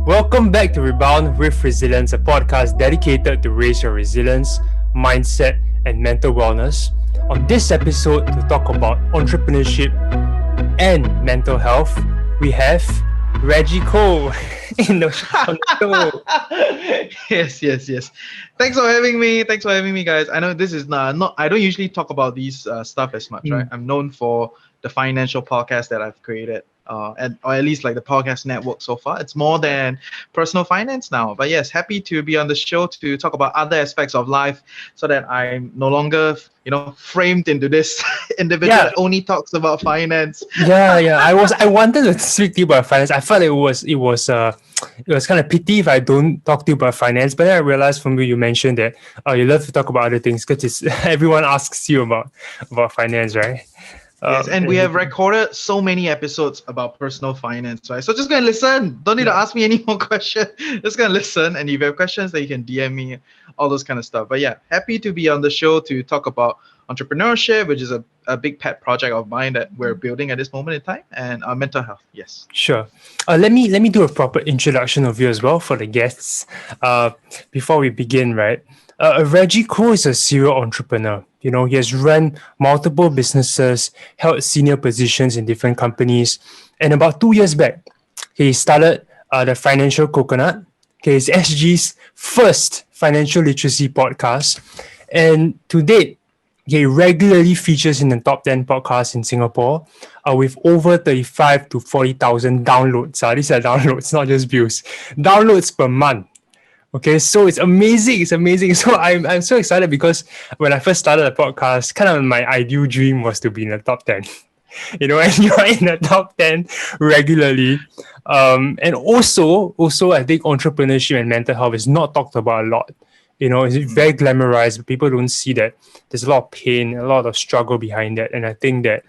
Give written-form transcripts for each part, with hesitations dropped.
Welcome back to Rebound with Resilience, a podcast dedicated to raise your resilience, mindset, and mental wellness. On this episode, to talk about entrepreneurship and mental health, we have Reggie Cole on the show. Yes. Thanks for having me. Guys. I know this is not. I don't usually talk about these stuff as much, right? I'm known for the financial podcast that I've created, or at least like the podcast network so far. It's more than personal finance now. But yes, happy to be on the show to talk about other aspects of life, so that I'm no longer, framed into this individual that only talks about finance. I wanted to speak to you about finance. I felt it was kind of pity if I don't talk to you about finance. But then I realized from you mentioned that you love to talk about other things because everyone asks you about finance, right? Yes, and we have recorded so many episodes about personal finance, right? So just go and listen. Don't need to ask me any more questions. Just go and listen. And if you have questions, then you can DM me, all those kind of stuff. But yeah, happy to be on the show to talk about entrepreneurship, which is a big pet project of mine that we're building at this moment in time, and mental health. Yes. Sure. Let me do a proper introduction of you as well for the guests. Before we begin, right? Reggie Cole is a serial entrepreneur. He has run multiple businesses, held senior positions in different companies, and about 2 years back, he started the Financial Coconut. It's SG's first financial literacy podcast, and to date, he regularly features in the top 10 podcasts in Singapore, with over 35 to 40,000 downloads. These are downloads, not just views. Downloads per month. Okay, so it's amazing. So I'm so excited because when I first started the podcast, kind of my ideal dream was to be in the top 10. And you're in the top 10 regularly. And also I think entrepreneurship and mental health is not talked about a lot. It's very glamorized, but people don't see that there's a lot of pain, a lot of struggle behind that. And I think that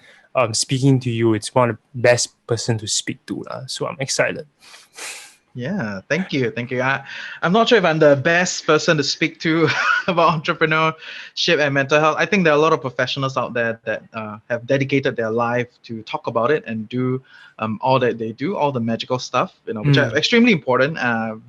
speaking to you, it's one of the best person to speak to. So I'm excited. Yeah, thank you. I'm not sure if I'm the best person to speak to about entrepreneurship and mental health. I think there are a lot of professionals out there that have dedicated their life to talk about it and do all that they do, all the magical stuff, which are extremely important,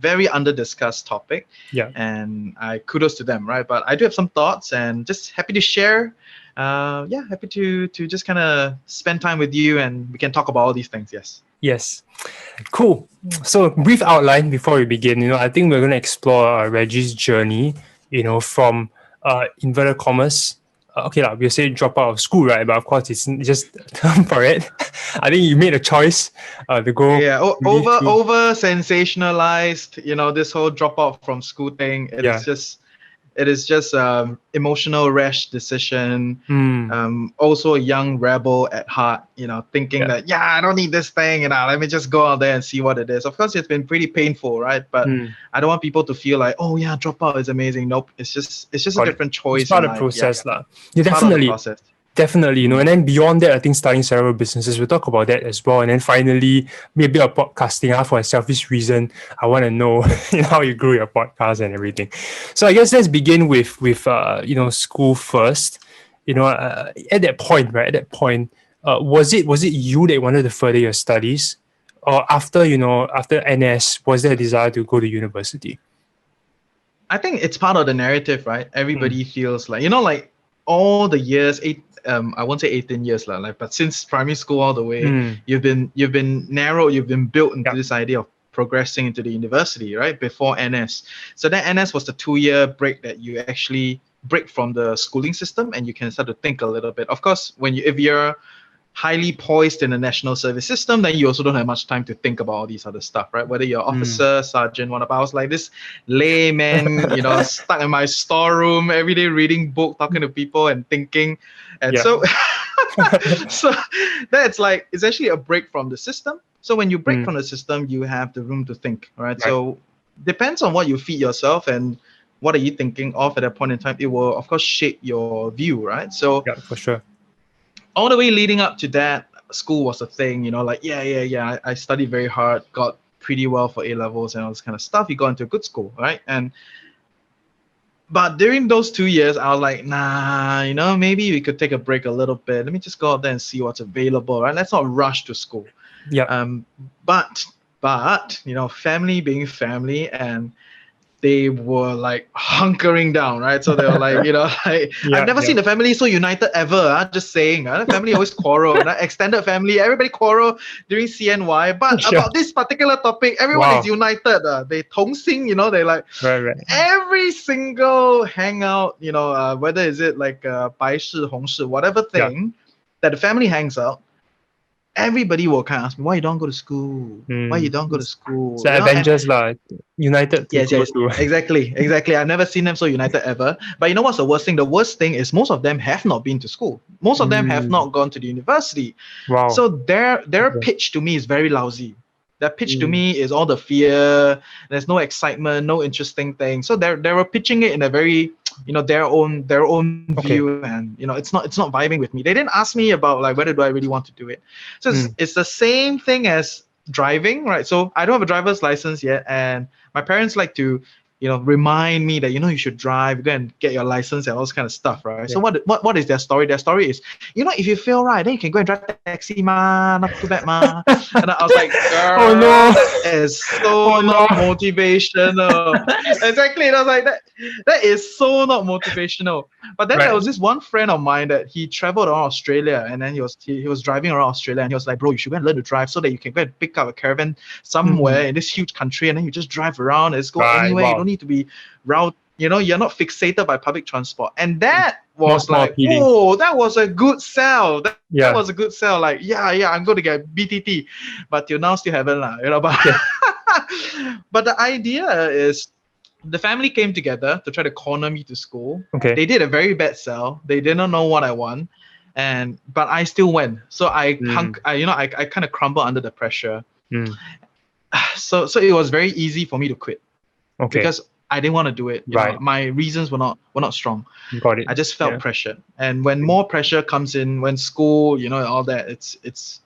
very under-discussed topic. Yeah. And I kudos to them, right? But I do have some thoughts and just happy to share. Happy to just kind of spend time with you and we can talk about all these things. Yes. Cool. So brief outline before we begin. I think we're going to explore Reggie's journey, from inverted commas. We'll say drop out of school, right? But of course, it's just a term for it. I think you made a choice to go. Yeah, over sensationalized, this whole drop out from school thing. It is just emotional rash decision. Also a young rebel at heart, thinking that I don't need this thing, let me just go out there and see what it is. Of course, it's been pretty painful, right? But I don't want people to feel like, drop out is amazing. Nope, it's just a different choice. It's part of the process, Definitely, and then beyond that, I think starting several businesses, we'll talk about that as well. And then finally, maybe a podcasting for a selfish reason. I want to know how you grew your podcast and everything. So I guess let's begin with school first. At that point, right? Was it you that wanted to further your studies, or after NS, was there a desire to go to university? I think it's part of the narrative, right? Everybody feels like all the years, I won't say 18 years, but since primary school all the way, you've been narrowed, you've been built into this idea of progressing into the university, right? Before NS. So then NS was the 2-year break that you actually break from the schooling system and you can start to think a little bit. Of course, if you're highly poised in the national service system, then you also don't have much time to think about all these other stuff, right? Whether you're officer, sergeant, whatever. I was like this layman, stuck in my storeroom every day reading book, talking to people and thinking. And so that's like, it's actually a break from the system. So when you break from the system, you have the room to think, right? So depends on what you feed yourself and what are you thinking of at that point in time. It will, of course, shape your view, right? So yeah, for sure. All the way leading up to that, school was a thing, I studied very hard, got pretty well for A-levels and all this kind of stuff. You got into a good school, right? But during those 2 years, I was like, maybe we could take a break a little bit. Let me just go out there and see what's available, right? Let's not rush to school. Yeah. But But family being family, and they were like hunkering down, right? So they were like, like, I've Yeah, never yeah. seen the family so united ever. Just saying, the family always quarrel, extended family, everybody quarrel during CNY. But Yeah. about this particular topic, everyone is Wow. united. They 同心, they like Right, right. every single hangout, whether is it like 白事, 红事, whatever Yeah. thing that the family hangs out, everybody will kind of ask me, why you don't go to school? Why you don't go to It's school? the Avengers lah, united to Yes, go yes, to. exactly. I've never seen them so united ever. But you know what's the worst thing? The worst thing is most of them have not been to school. Most of them have not gone to the university. Wow. So their Okay. pitch to me is very lousy. Their pitch to Mm. me is all the fear. There's no excitement, no interesting thing. So they were pitching it in a very their own Okay. view, and it's not vibing with me. They didn't ask me about like whether do I really want to do it. So it's the same thing as driving, right? So I don't have a driver's license yet, and my parents like to remind me that you should drive, go and get your license and all this kind of stuff, right? Yeah. So what is their story? Their story is, if you fail, right, then you can go and drive taxi, ma, not too bad, ma. And I was like, girl, Oh no. that is so Oh, not no. motivational. Exactly. And I was like, that is so not motivational. But then there was this one friend of mine that he traveled around Australia, and then he was driving around Australia, and he was like, bro, you should go and learn to drive so that you can go and pick up a caravan somewhere in this huge country, and then you just drive around and just go Right, anywhere. You wow. don't need to be route. You're not fixated by public transport. And that was More like, appealing. oh, that was a good sell. That Yeah. was a good sell. Like, yeah, I'm going to get BTT, but till now still haven't, but but the idea is, the family came together to try to corner me to school. Okay. They did a very bad sell. They didn't know what I want, but I still went. So I kind of crumbled under the pressure. So it was very easy for me to quit. Okay. Because I didn't want to do it. Right. My reasons were not strong. Got it. I just felt pressure. And when more pressure comes in, when school, all that, it's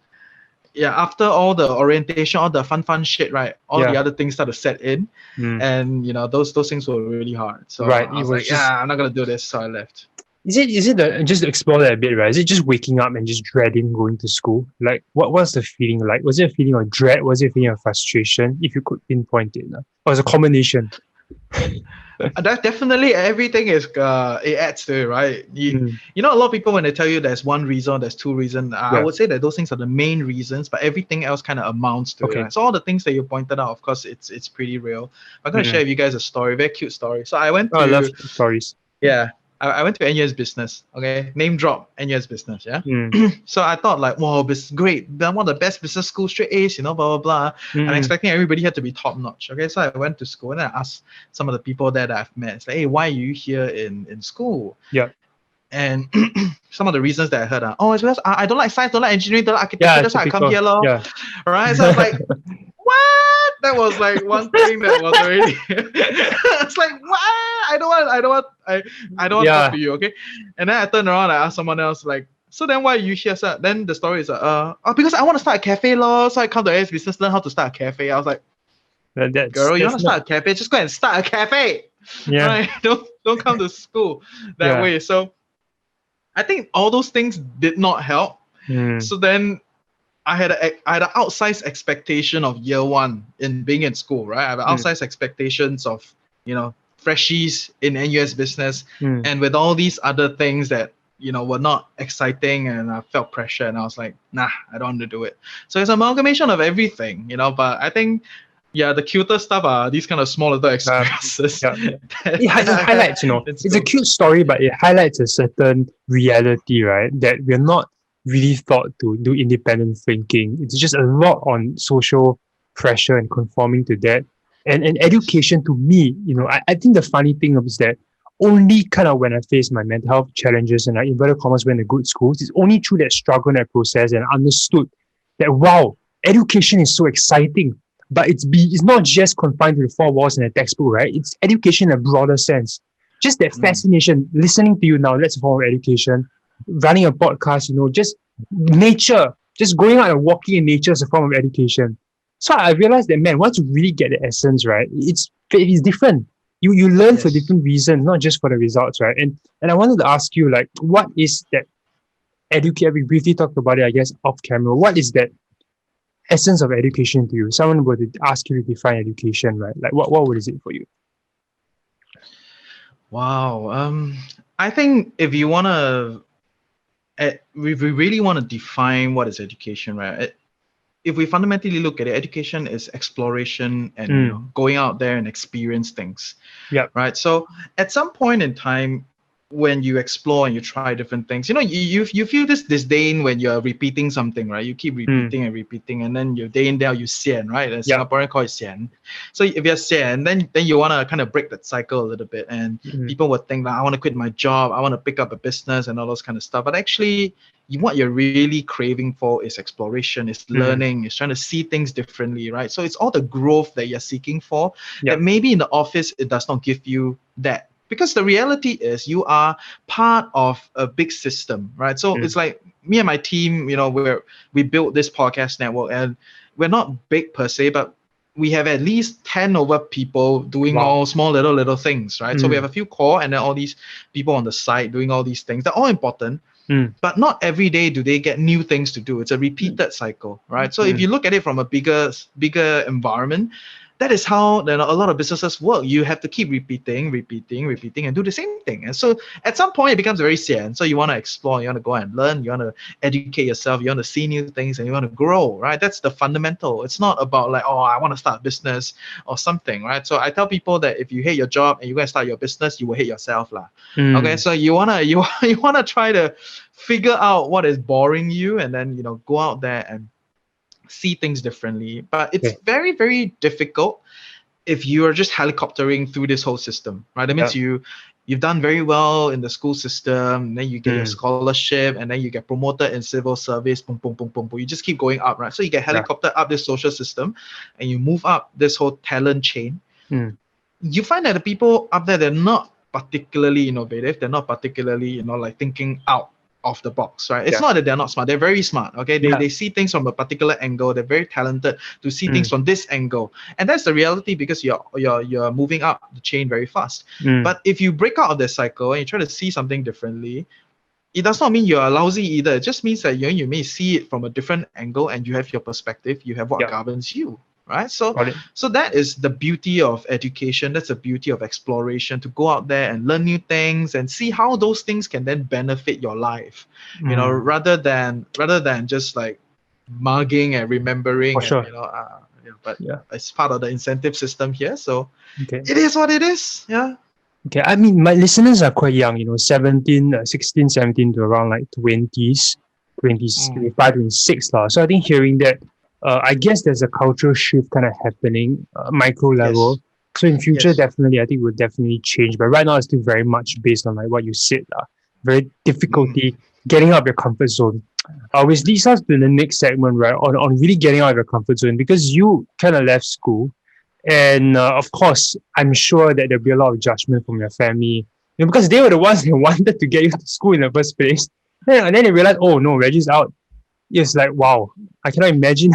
after all the orientation, all the fun shit, right? All the other things start to set in. And those things were really hard. So Right. I was like, I'm not gonna do this. So I left. Is it just to explore that a bit, right? Is it just waking up and just dreading going to school? Like, what's the feeling like? Was it a feeling of dread? Was it a feeling of frustration? If you could pinpoint it, or was it a combination? That definitely, everything is it adds to it, right? A lot of people, when they tell you there's one reason, there's two reasons, I would say that those things are the main reasons, but everything else kind of amounts to it. Right? So all the things that you pointed out, of course, it's pretty real. I'm gonna share with you guys a story, very cute story. So I went to I love stories. Yeah, I went to NUS Business. Okay, name drop, NUS Business. Yeah. So I thought like, wow, this is great. One of the best business schools, straight A's, blah blah blah. I'm expecting everybody had to be top notch. Okay, so I went to school and I asked some of the people that I've met, it's like, hey, why are you here in school? Yeah. And some of the reasons that I heard are, it's because I don't like science, don't like engineering, don't like architecture. That's why I come here, lor. Yeah. Right. So I was like, what? That was like one thing that was already. It's like, what? I don't want to talk to you, okay? And then I turned around and I asked someone else, like, so then why are you here, sir? Then the story is because I want to start a cafe, lor. So I come to AS Business, learn how to start a cafe. I was like, girl, you want to start a cafe? Just go and start a cafe. Yeah. Right? Don't come to school that way. So I think all those things did not help. So then I had an outsized expectation of year one in being in school, right? I have outsized expectations of, freshies in NUS Business, and with all these other things that were not exciting, and I felt pressure, and I was like, nah, I don't want to do it. So it's an amalgamation of everything, but I think the cuter stuff are these kind of small little experiences. It highlights, it's a cute story, but it highlights a certain reality, right? That we're not really taught to do independent thinking. It's just a lot on social pressure and conforming to that. And education, to me, I think the funny thing is that only kind of when I faced my mental health challenges and I inverted commas went to good schools, it's only through that struggle and that process and understood that, wow, education is so exciting. But it's not just confined to the four walls in a textbook, right? It's education in a broader sense. Just that fascination, listening to you now, that's a form of education. Running a podcast, just nature, just going out and walking in nature is a form of education. So I realized that, man, once you really get the essence, right, it's different. You learn for different reasons, not just for the results, right? And I wanted to ask you, like, what is that educate? We briefly talked about it, I guess, off camera. What is that essence of education to you? Someone were to ask you to define education, right? Like what is it for you? Wow. I think if you wanna, we really want to define what is education, right? If we fundamentally look at it, education is exploration and going out there and experience things, Yep. right? So at some point in time, when you explore and you try different things, you feel this disdain when you're repeating something, right? You keep repeating and repeating, and then your day in day out you sian, right? A Singaporean call it sian. So if you're sian, then you want to kind of break that cycle a little bit, and people would think that I want to quit my job, I want to pick up a business and all those kind of stuff. But actually, what you're really craving for is exploration, is learning, is trying to see things differently, right? So it's all the growth that you're seeking for that maybe in the office it does not give you that. Because the reality is you are part of a big system, right? So it's like me and my team, where we built this podcast network, and we're not big per se, but we have at least 10 over people doing all small little things, right? So we have a few core and then all these people on the side doing all these things. They're all important. But not every day do they get new things to do. It's a repeated cycle, right? So if you look at it from a bigger environment, that is how a lot of businesses work. You have to keep repeating, and do the same thing. And so at some point it becomes very sad. So you want to explore, you want to go and learn, you want to educate yourself, you want to see new things, and you want to grow, right? That's the fundamental. It's not about like, oh, I want to start a business or something, right? So I tell people that if you hate your job and you go and start your business, you will hate yourself, lah. Okay, so you wanna try to figure out what is boring you, and then go out there and see things differently. But it's very, very difficult if you are just helicoptering through this whole system, right? That means you've done very well in the school system, then you get your scholarship, and then you get promoted in civil service, boom, boom, boom, boom, boom. You just keep going up, right? So you get helicoptered up this social system, and you move up this whole talent chain. You find that the people up there, they're not particularly innovative. They're not particularly, like thinking out of the box, right? It's not that they're not smart. They're very smart, okay? They see things from a particular angle. They're very talented to see things from this angle. And that's the reality, because you're moving up the chain very fast. But if you break out of the cycle and you try to see something differently, it does not mean you're lousy either. It just means that you may see it from a different angle, and you have your perspective, you have what governs you, right? So that is the beauty of education. That's the beauty of exploration, to go out there and learn new things and see how those things can then benefit your life, rather than just like mugging and remembering. But it's part of the incentive system here, so it is what it is. Okay, I mean, my listeners are quite young, 16, 17 to around like 20s, 25, 26. So I think hearing that, I guess there's a cultural shift kind of happening, micro level. So in future, definitely, I think it will definitely change. But right now, it's still very much based on like what you said. Very difficulty getting out of your comfort zone. Which leads us to the next segment, right? On really getting out of your comfort zone, because you kind of left school. And of course, I'm sure that there'll be a lot of judgment from your family, because they were the ones that wanted to get you to school in the first place. And then they realized, oh no, Reggie's out. It's like, wow, I cannot imagine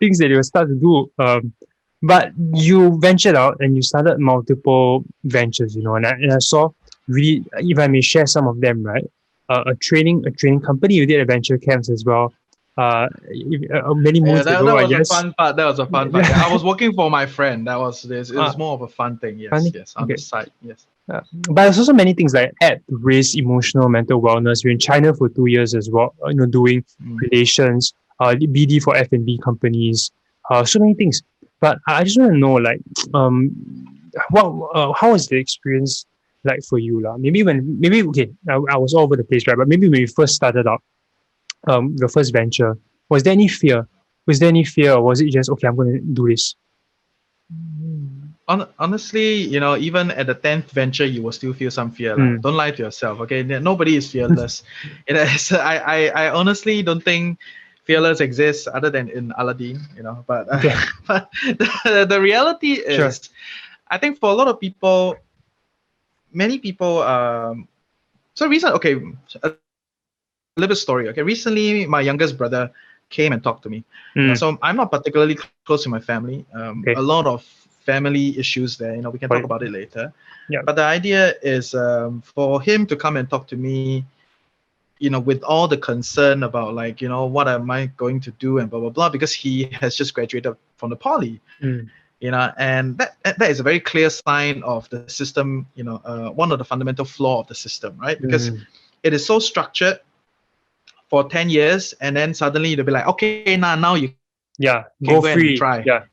things that you will start to do. But you ventured out and you started multiple ventures, and I saw really, if I may share some of them, right? A training company. You did adventure camps as well. Many moons ago, I guess. That was a fun part. I was working for my friend. That was this. It was more of a fun thing. Yes, on the side. Yes. But there's also many things like at-risk emotional mental wellness. You're in China for 2 years as well. Doing relations, BD for F&B companies. So many things. But I just want to know, like, how was the experience like for you, lah? I was all over the place, right? But maybe when you first started out, your first venture, was there any fear? Or was it just, okay, I'm going to do this? Honestly, even at the 10th venture, you will still feel some fear. Don't lie to yourself, okay? Nobody is fearless. I honestly don't think fearless exists other than in Aladdin, But, but the reality is, I think for a lot of people, many people, a little bit story. Okay, recently my youngest brother came and talked to me. So I'm not particularly close to my family. A lot of family issues there. We can talk about it later. But the idea is for him to come and talk to me. with all the concern about like, what am I going to do and blah, blah, blah, because he has just graduated from the poly, and that is a very clear sign of the system, one of the fundamental flaw of the system, right? Because it is so structured for 10 years, and then suddenly they'll be like, okay, now you can go go free. and try. Yeah.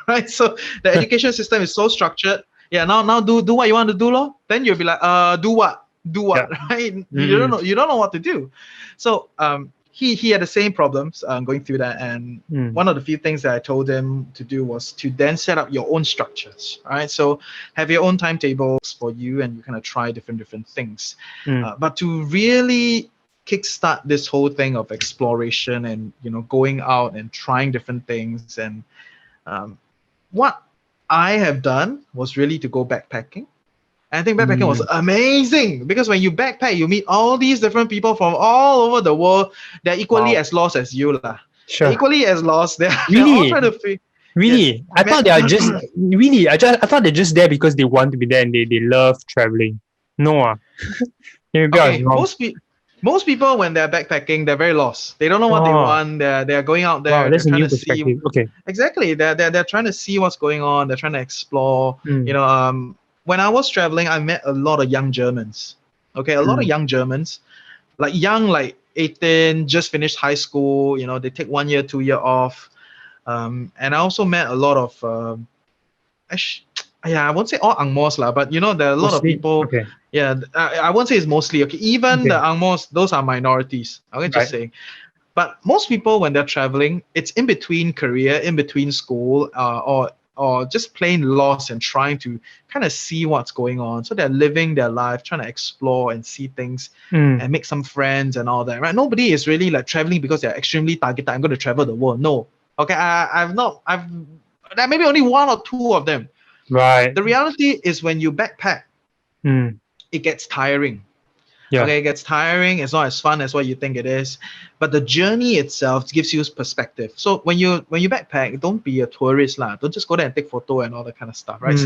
Right? So the education system is so structured. Yeah, now do what you want to do, lor. Then you'll be like, do what? Right? You don't know what to do. So he had the same problems going through that, and one of the few things that I told him to do was to then set up your own structures. Right? So have your own timetables for you, and you kind of try different things. But to really kickstart this whole thing of exploration and going out and trying different things, and what I have done was really to go backpacking. And I think backpacking was amazing, because when you backpack, you meet all these different people from all over the world. They're equally as lost as you, lah. Sure. They're equally as lost. They're all trying to Really? Yes. I thought they are just really. I thought they're just there because they want to be there and they love traveling. No, maybe I was Okay, wrong. most people when they're backpacking, they're very lost. They don't know what they want. They're going out there. Wow, that's a they're new trying to see. perspective. Okay. Exactly. They're trying to see what's going on. They're trying to explore. When I was traveling, I met a lot of young Germans. Okay, a lot of young Germans, like 18, just finished high school. They take 1 year, 2 year off. And I also met a lot of I won't say all Angmos lah, but there are a lot of people. Okay. Yeah, I won't say it's mostly. Okay, even the Angmos, those are minorities. Okay, just saying. But most people, when they're traveling, it's in between career, in between school, or just plain lost and trying to kind of see what's going on. So they're living their life, trying to explore and see things and make some friends and all that. Right? Nobody is really like traveling because they're extremely targeted. I'm going to travel the world. No. Okay, there may be only one or two of them. Right. The reality is when you backpack, it gets tiring. Yeah. Okay, it gets tiring. It's not as fun as what you think it is, but the journey itself gives you perspective. So when you backpack, don't be a tourist lah. Don't just go there and take photo and all that kind of stuff, right?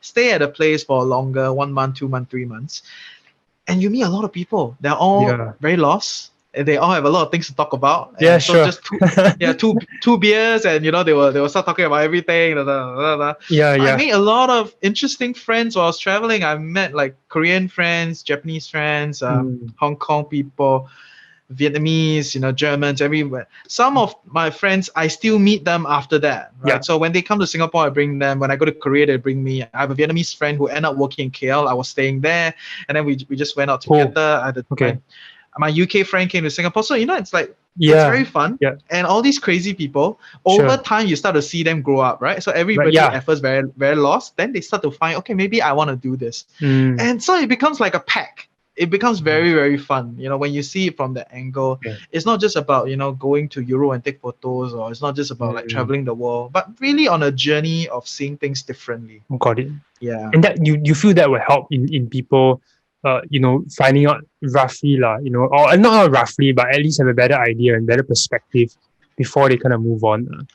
Stay at a place for longer, 1 month, 2 months, 3 months, and you meet a lot of people. They're all very lost. And they all have a lot of things to talk about. And so just two beers, and they will start talking about everything. I made a lot of interesting friends while I was traveling. I met like Korean friends, Japanese friends, Hong Kong people, Vietnamese, Germans, everywhere. Some of my friends, I still meet them after that, right? Yeah. So when they come to Singapore, I bring them. When I go to Korea, they bring me. I have a Vietnamese friend who ended up working in KL. I was staying there, and then we just went out together. My UK friend came to Singapore. So, it's like, it's very fun. Yeah. And all these crazy people, over time, you start to see them grow up, right? So everybody at first very, very lost. Then they start to find, okay, maybe I want to do this. And so it becomes like a pack. It becomes very, very fun. When you see it from the angle, it's not just about, going to Euro and take photos, or it's not just about like traveling the world, but really on a journey of seeing things differently. Got it. Yeah. And that you feel that will help in people finding out roughly or not roughly, but at least have a better idea and better perspective before they kind of move on.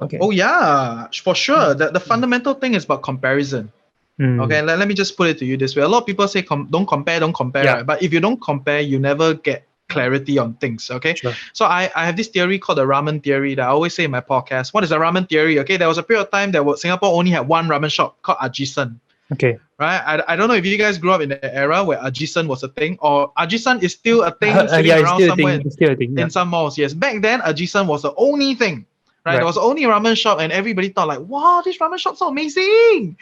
Okay. Oh yeah, for sure. The fundamental thing is about comparison. Okay, let me just put it to you this way. A lot of people say don't compare, right? But if you don't compare, you never get clarity on things. Okay. Sure. So I have this theory called the ramen theory that I always say in my podcast. What is the ramen theory? Okay, there was a period of time that Singapore only had one ramen shop called Ajisan. Okay. Right? I don't know if you guys grew up in the era where Ajisan was a thing, or Ajisan is still a thing sitting around somewhere in some malls. Yes. Back then, Ajisan was the only thing. Right? There was only a ramen shop, and everybody thought like, wow, this ramen shop's so amazing.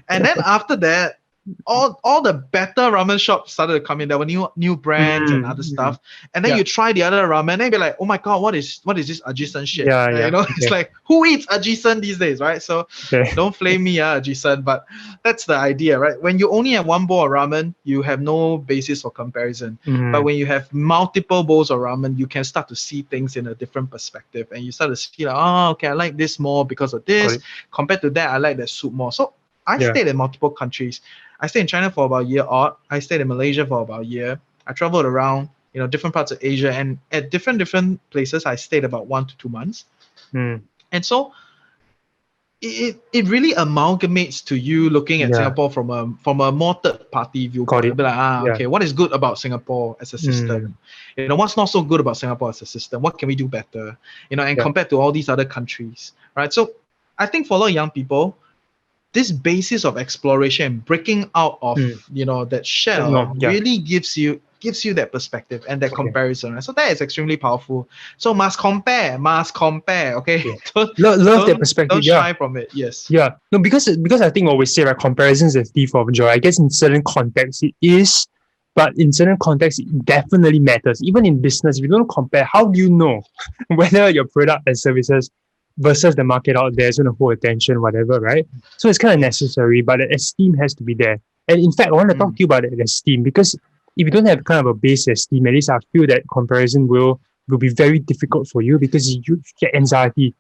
And then after that, all the better ramen shops started to come in. There were new brands and other stuff. And then you try the other ramen, and be like, oh my god, what is this Ajisan shit? It's like, who eats Ajisan these days, right? So don't flame me, Ajisan, but that's the idea, right? When you only have one bowl of ramen, you have no basis for comparison. But when you have multiple bowls of ramen, you can start to see things in a different perspective, and you start to see like, oh, okay, I like this more because of this. Compared to that, I like that soup more. So I stayed in multiple countries. I stayed in China for about a year odd. I stayed in Malaysia for about a year. I traveled around, different parts of Asia, and at different places, I stayed about 1 to 2 months. And so it really amalgamates to you looking at Yeah. Singapore from a more third party Got viewpoint. it. You'll be like, Yeah. okay, what is good about Singapore as a system? What's not so good about Singapore as a system? What can we do better? And Yeah. compared to all these other countries, right? So I think for a lot of young people, this basis of exploration and breaking out of that shell No. Yeah. really gives you that perspective and that Okay. comparison, right? So that is extremely powerful. So must compare, okay. Yeah. don't Love that don't perspective. don't Yeah. shy from it. Yes. Yeah. No, because I think what we say, right, comparison is a thief of joy. I guess in certain contexts it is, but in certain contexts it definitely matters. Even in business, if you don't compare, how do you know whether your product and services versus the market out there is going to hold attention, whatever, right? So it's kind of Yes. necessary, but the esteem has to be there. And in fact, I want to talk Mm. to you about the esteem because if you don't have kind of a base esteem, at least I feel that comparison will be very difficult for you because you get anxiety.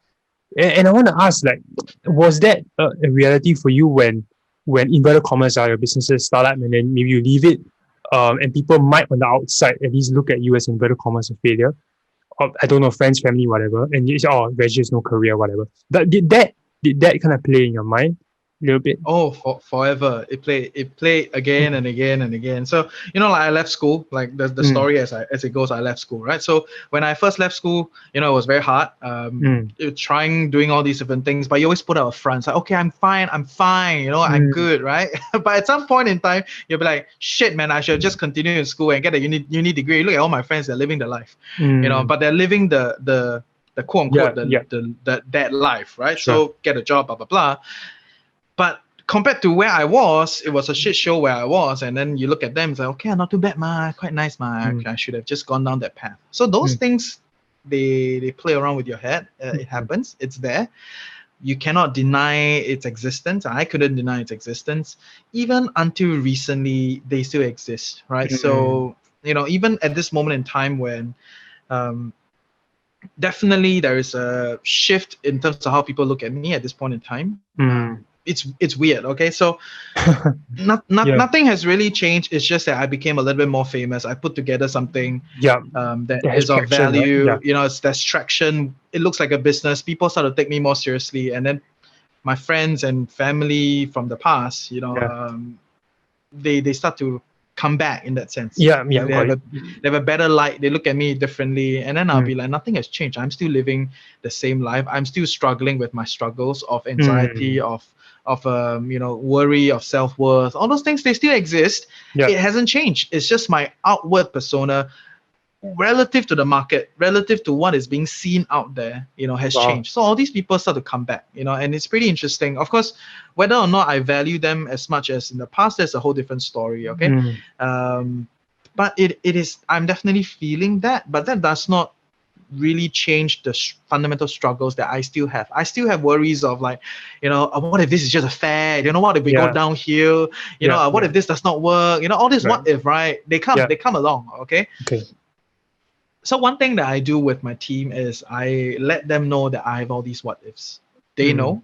And I want to ask, like, was that a reality for you when inverted commas are your businesses start up and then maybe you leave it, and people might on the outside at least look at you as inverted commas a failure, or I don't know, friends, family, whatever, and you say, oh, Reggie has no career, whatever. But did that kind of play in your mind a little bit? Oh, forever. It played again Mm, and again and again. So like I left school, like the mm, story as it goes, I left school, right? So when I first left school, it was very hard. mm, Doing all these different things, but you always put out a front. It's like, okay, I'm fine, I'm mm, good, right? But at some point in time, you'll be like, shit, man, I should have just continued in school and get a uni degree. Look at all my friends, they're living their life, mm. but they're living the quote Yeah, unquote yeah, that life, right? sure. So get a job, blah blah blah. But compared to where I was, it was a shit show where I was. And then you look at them, it's like, okay, not too bad, ma, quite nice, ma. Mm, I should have just gone down that path. So those mm, things, they play around with your head. It mm, happens. It's there. You cannot deny its existence. I couldn't deny its existence. Even until recently, they still exist, right? mm, So, even at this moment in time when um, definitely there is a shift in terms of how people look at me at this point in time. mm. It's weird. Okay, so Yeah, nothing has really changed. It's just that I became a little bit more famous. I put together something yeah. that That has is of traction, right? Yeah. value. It's there's traction. It looks like a business. People start to take me more seriously, and then my friends and family from the past, Yeah. they start to come back in that sense. Yeah, yeah, They got have it. a better light. They look at me differently, and then I'll Mm, be like, nothing has changed. I'm still living the same life. I'm still struggling with my struggles of anxiety, mm, of worry, of self-worth. All those things, they still exist. yeah. It hasn't changed. It's just my outward persona relative to the market, relative to what is being seen out there, has Wow. changed. So all these people start to come back, and it's pretty interesting. Of course, whether or not I value them as much as in the past, that's a whole different story. Okay. Mm, But it is, I'm definitely feeling that, but that does not really change the fundamental struggles that I still have. I still have worries of like, what if this is just a fad? What if we go yeah, downhill? yeah, What yeah, if this does not work? All this right. what if, right? They come, Yeah. they come along. Okay. Okay. So one thing that I do with my team is I let them know that I have all these what ifs. They Mm, know,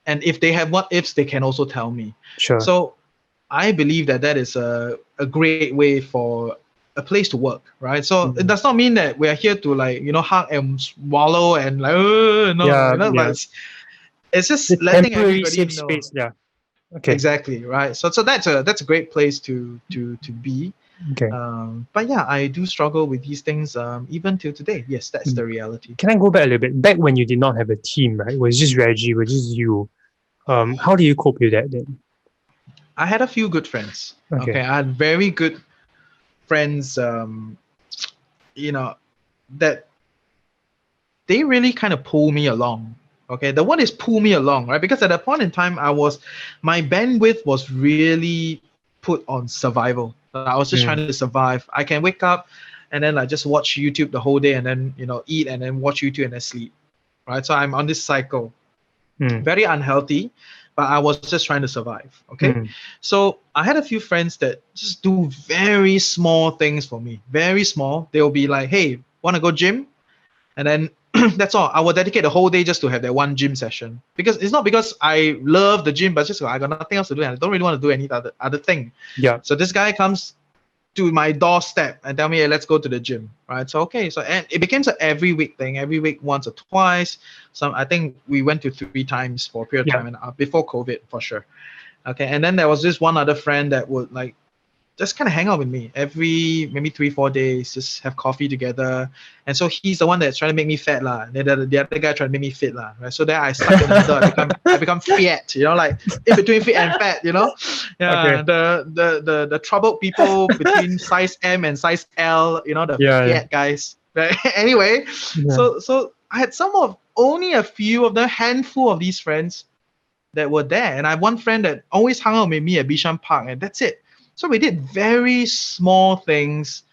and if they have what ifs, they can also tell me. sure. So I believe that is a great way for a place to work, right? So it Mm, does not mean that we are here to like hug and swallow and like no, yeah, but yeah. it's The just letting temporary everybody safe know. space. Yeah. Okay. Exactly, right? So that's a great place to be. Okay. But yeah, I do struggle with these things even till today. Yes, that's Mm. the reality. Can I go back a little bit? Back when you did not have a team, right? It was just Reggie, it was just you. How do you cope with that then? I had a few good friends. Okay. Okay, I had very good friends. You know that they really kind of pull me along. Okay, the one is pull me along, right? Because at that point in time, my bandwidth was really put on survival. I was just trying Mm, to survive. I can wake up and then just watch YouTube the whole day and then eat and then watch YouTube and then sleep, right? So I'm on this cycle, mm, very unhealthy, but I was just trying to survive. Okay, mm, so I had a few friends that just do very small things for me, very small. They'll be like, "Hey, want to go gym?" And then that's all. I will dedicate the whole day just to have that one gym session, because it's not because I love the gym, but just I got nothing else to do and I don't really want to do any other thing. yeah. So this guy comes, to my doorstep and tell me, hey, let's go to the gym, right? So okay, so and it became an every week thing, every week once or twice. I think we went to 3 times for a period of Yeah. time, and before COVID for sure. Okay, and then there was this one other friend that would like just kind of hang out with me every maybe 3-4 days, just have coffee together. And so he's the one that's trying to make me fat lah. The other guy trying to make me fit lah. Right? So then I stuck in the middle. I become fat, like in between fit and fat, Yeah. Okay. The troubled people between size M and size L, the fat guys. Right? Anyway, so I had only a few of the handful of these friends that were there. And I have one friend that always hung out with me at Bishan Park, and that's it. So we did very small things,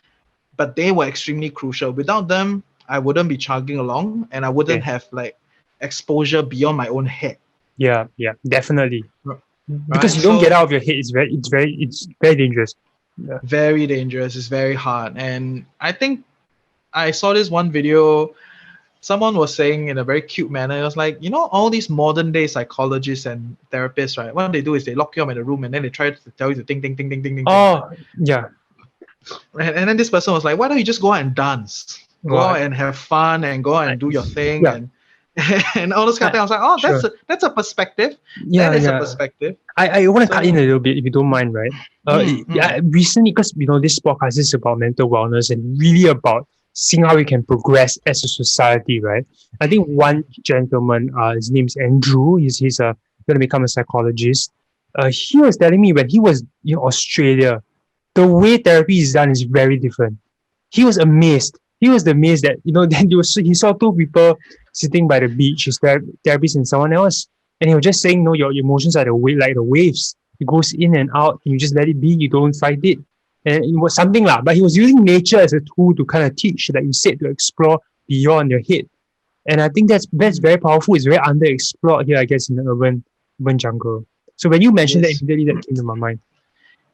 but they were extremely crucial. Without them, I wouldn't be chugging along, and I wouldn't have like exposure beyond my own head. Yeah, definitely. Right. Because you don't get out of your head. It's very dangerous. Yeah. Very dangerous. It's very hard. And I think I saw this one video. Someone was saying in a very cute manner, it was like, all these modern day psychologists and therapists, right? What they do is they lock you up in a room and then they try to tell you to think. Oh, yeah. And then this person was like, why don't you just go out and dance? Go out and have fun and go out and do your thing and all those kind of things. I was like, that's a perspective. Yeah, that is a perspective. I want to cut in a little bit if you don't mind, right? Recently, because this podcast is about mental wellness and really about seeing how we can progress as a society, right? I think one gentleman, his name's Andrew, he's going to become a psychologist. He was telling me when he was in Australia, the way therapy is done is very different. He was amazed. He was amazed that, then he saw 2 people sitting by the beach, his therapist and someone else. And he was just saying, no, your emotions are like the waves. It goes in and out, and you just let it be, you don't fight it. And it was something but he was using nature as a tool to kind of teach, like you said, to explore beyond your head. And I think that's very powerful. It's very underexplored here, I guess, in the urban jungle. So when you mentioned that, immediately that came to my mind.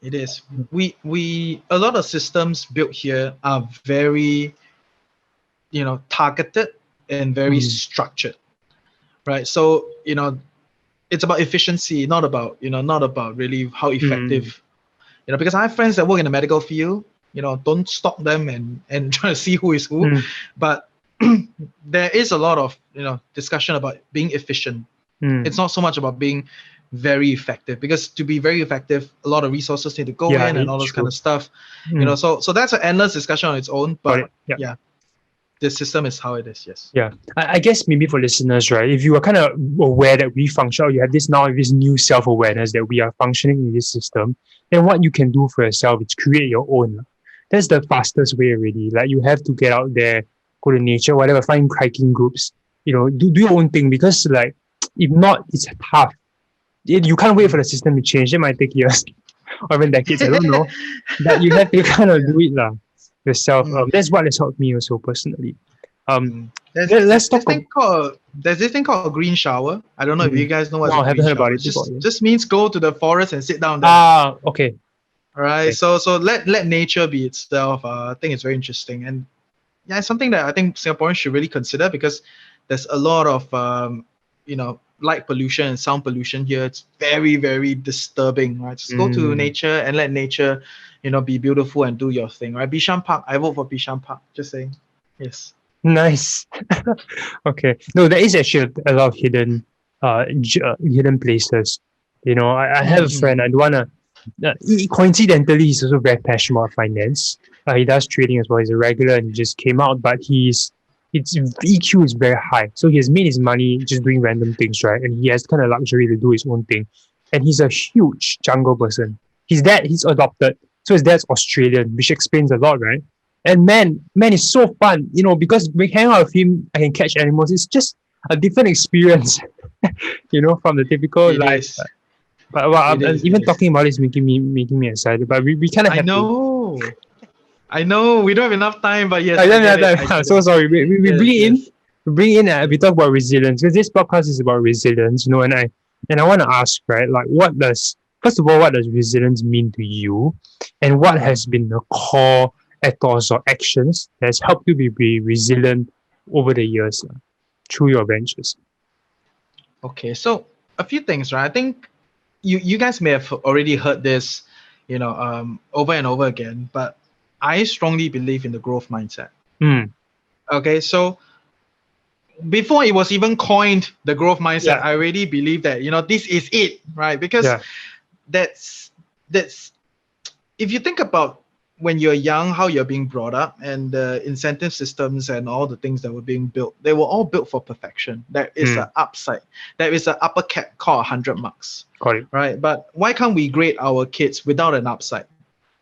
It is. We a lot of systems built here are very, targeted and very structured, right? So it's about efficiency, not about really how effective. Because I have friends that work in the medical field. Don't stalk them and try to see who is who. But there is a lot of discussion about being efficient. It's not so much about being very effective, because to be very effective, a lot of resources need to go in and all this kind of stuff. So that's an endless discussion on its own. But the system is how it is. Yes. Yeah. I guess maybe for listeners, right, if you are kind of aware that we function, or you have this new self-awareness that we are functioning in this system, then what you can do for yourself is create your own. That's the fastest way already. Like, you have to get out there, go to nature, whatever, find hiking groups, do your own thing, because like, if not, it's tough. You can't wait for the system to change. It might take years or even decades. I don't know. But you have to kind of do it yourself. That's what has helped me also personally. Let's talk. There's this thing called a green shower. I don't know if you guys know what. No, I haven't heard about it. Just means go to the forest and sit down there. Okay. All right. Okay. So let nature be itself. I think it's very interesting, and it's something that I think Singaporeans should really consider, because there's a lot of light pollution and sound pollution here. It's very, very disturbing, right? Just go to nature and let nature, be beautiful and do your thing, right? Bishan Park. I vote for Bishan Park. Just saying. Yes. Nice. Okay. No, there is actually a lot of hidden places. I have a friend. I don't wanna. Coincidentally, he's also very passionate about finance. He does trading as well. He's a regular, and he just came out, but his EQ is very high. So he has made his money just doing random things, right? And he has kind of luxury to do his own thing. And he's a huge jungle person. His dad, he's adopted. So his dad's Australian, which explains a lot, right? And man, it's so fun, because we hang out with him, I can catch animals. It's just a different experience, from the typical life. But even talking about it is making me excited. But we kind of have I know we don't have enough time, but yes. I don't have time. I'm so sorry. We bring in we talk about resilience, because this podcast is about resilience, and I want to ask, right, like, first of all, what does resilience mean to you, and what has been the core ethos or actions that has helped you be resilient over the years through your ventures? Okay, so a few things, right? I think you guys may have already heard this, over and over again. But I strongly believe in the growth mindset. Mm. Okay, so before it was even coined, the growth mindset, I already believe that this is it, right? Because that's if you think about when you're young, how you're being brought up, and the incentive systems and all the things that were being built, they were all built for perfection. There is an upside. There is an upper cap called 100 marks. Got it. Right? But why can't we grade our kids without an upside?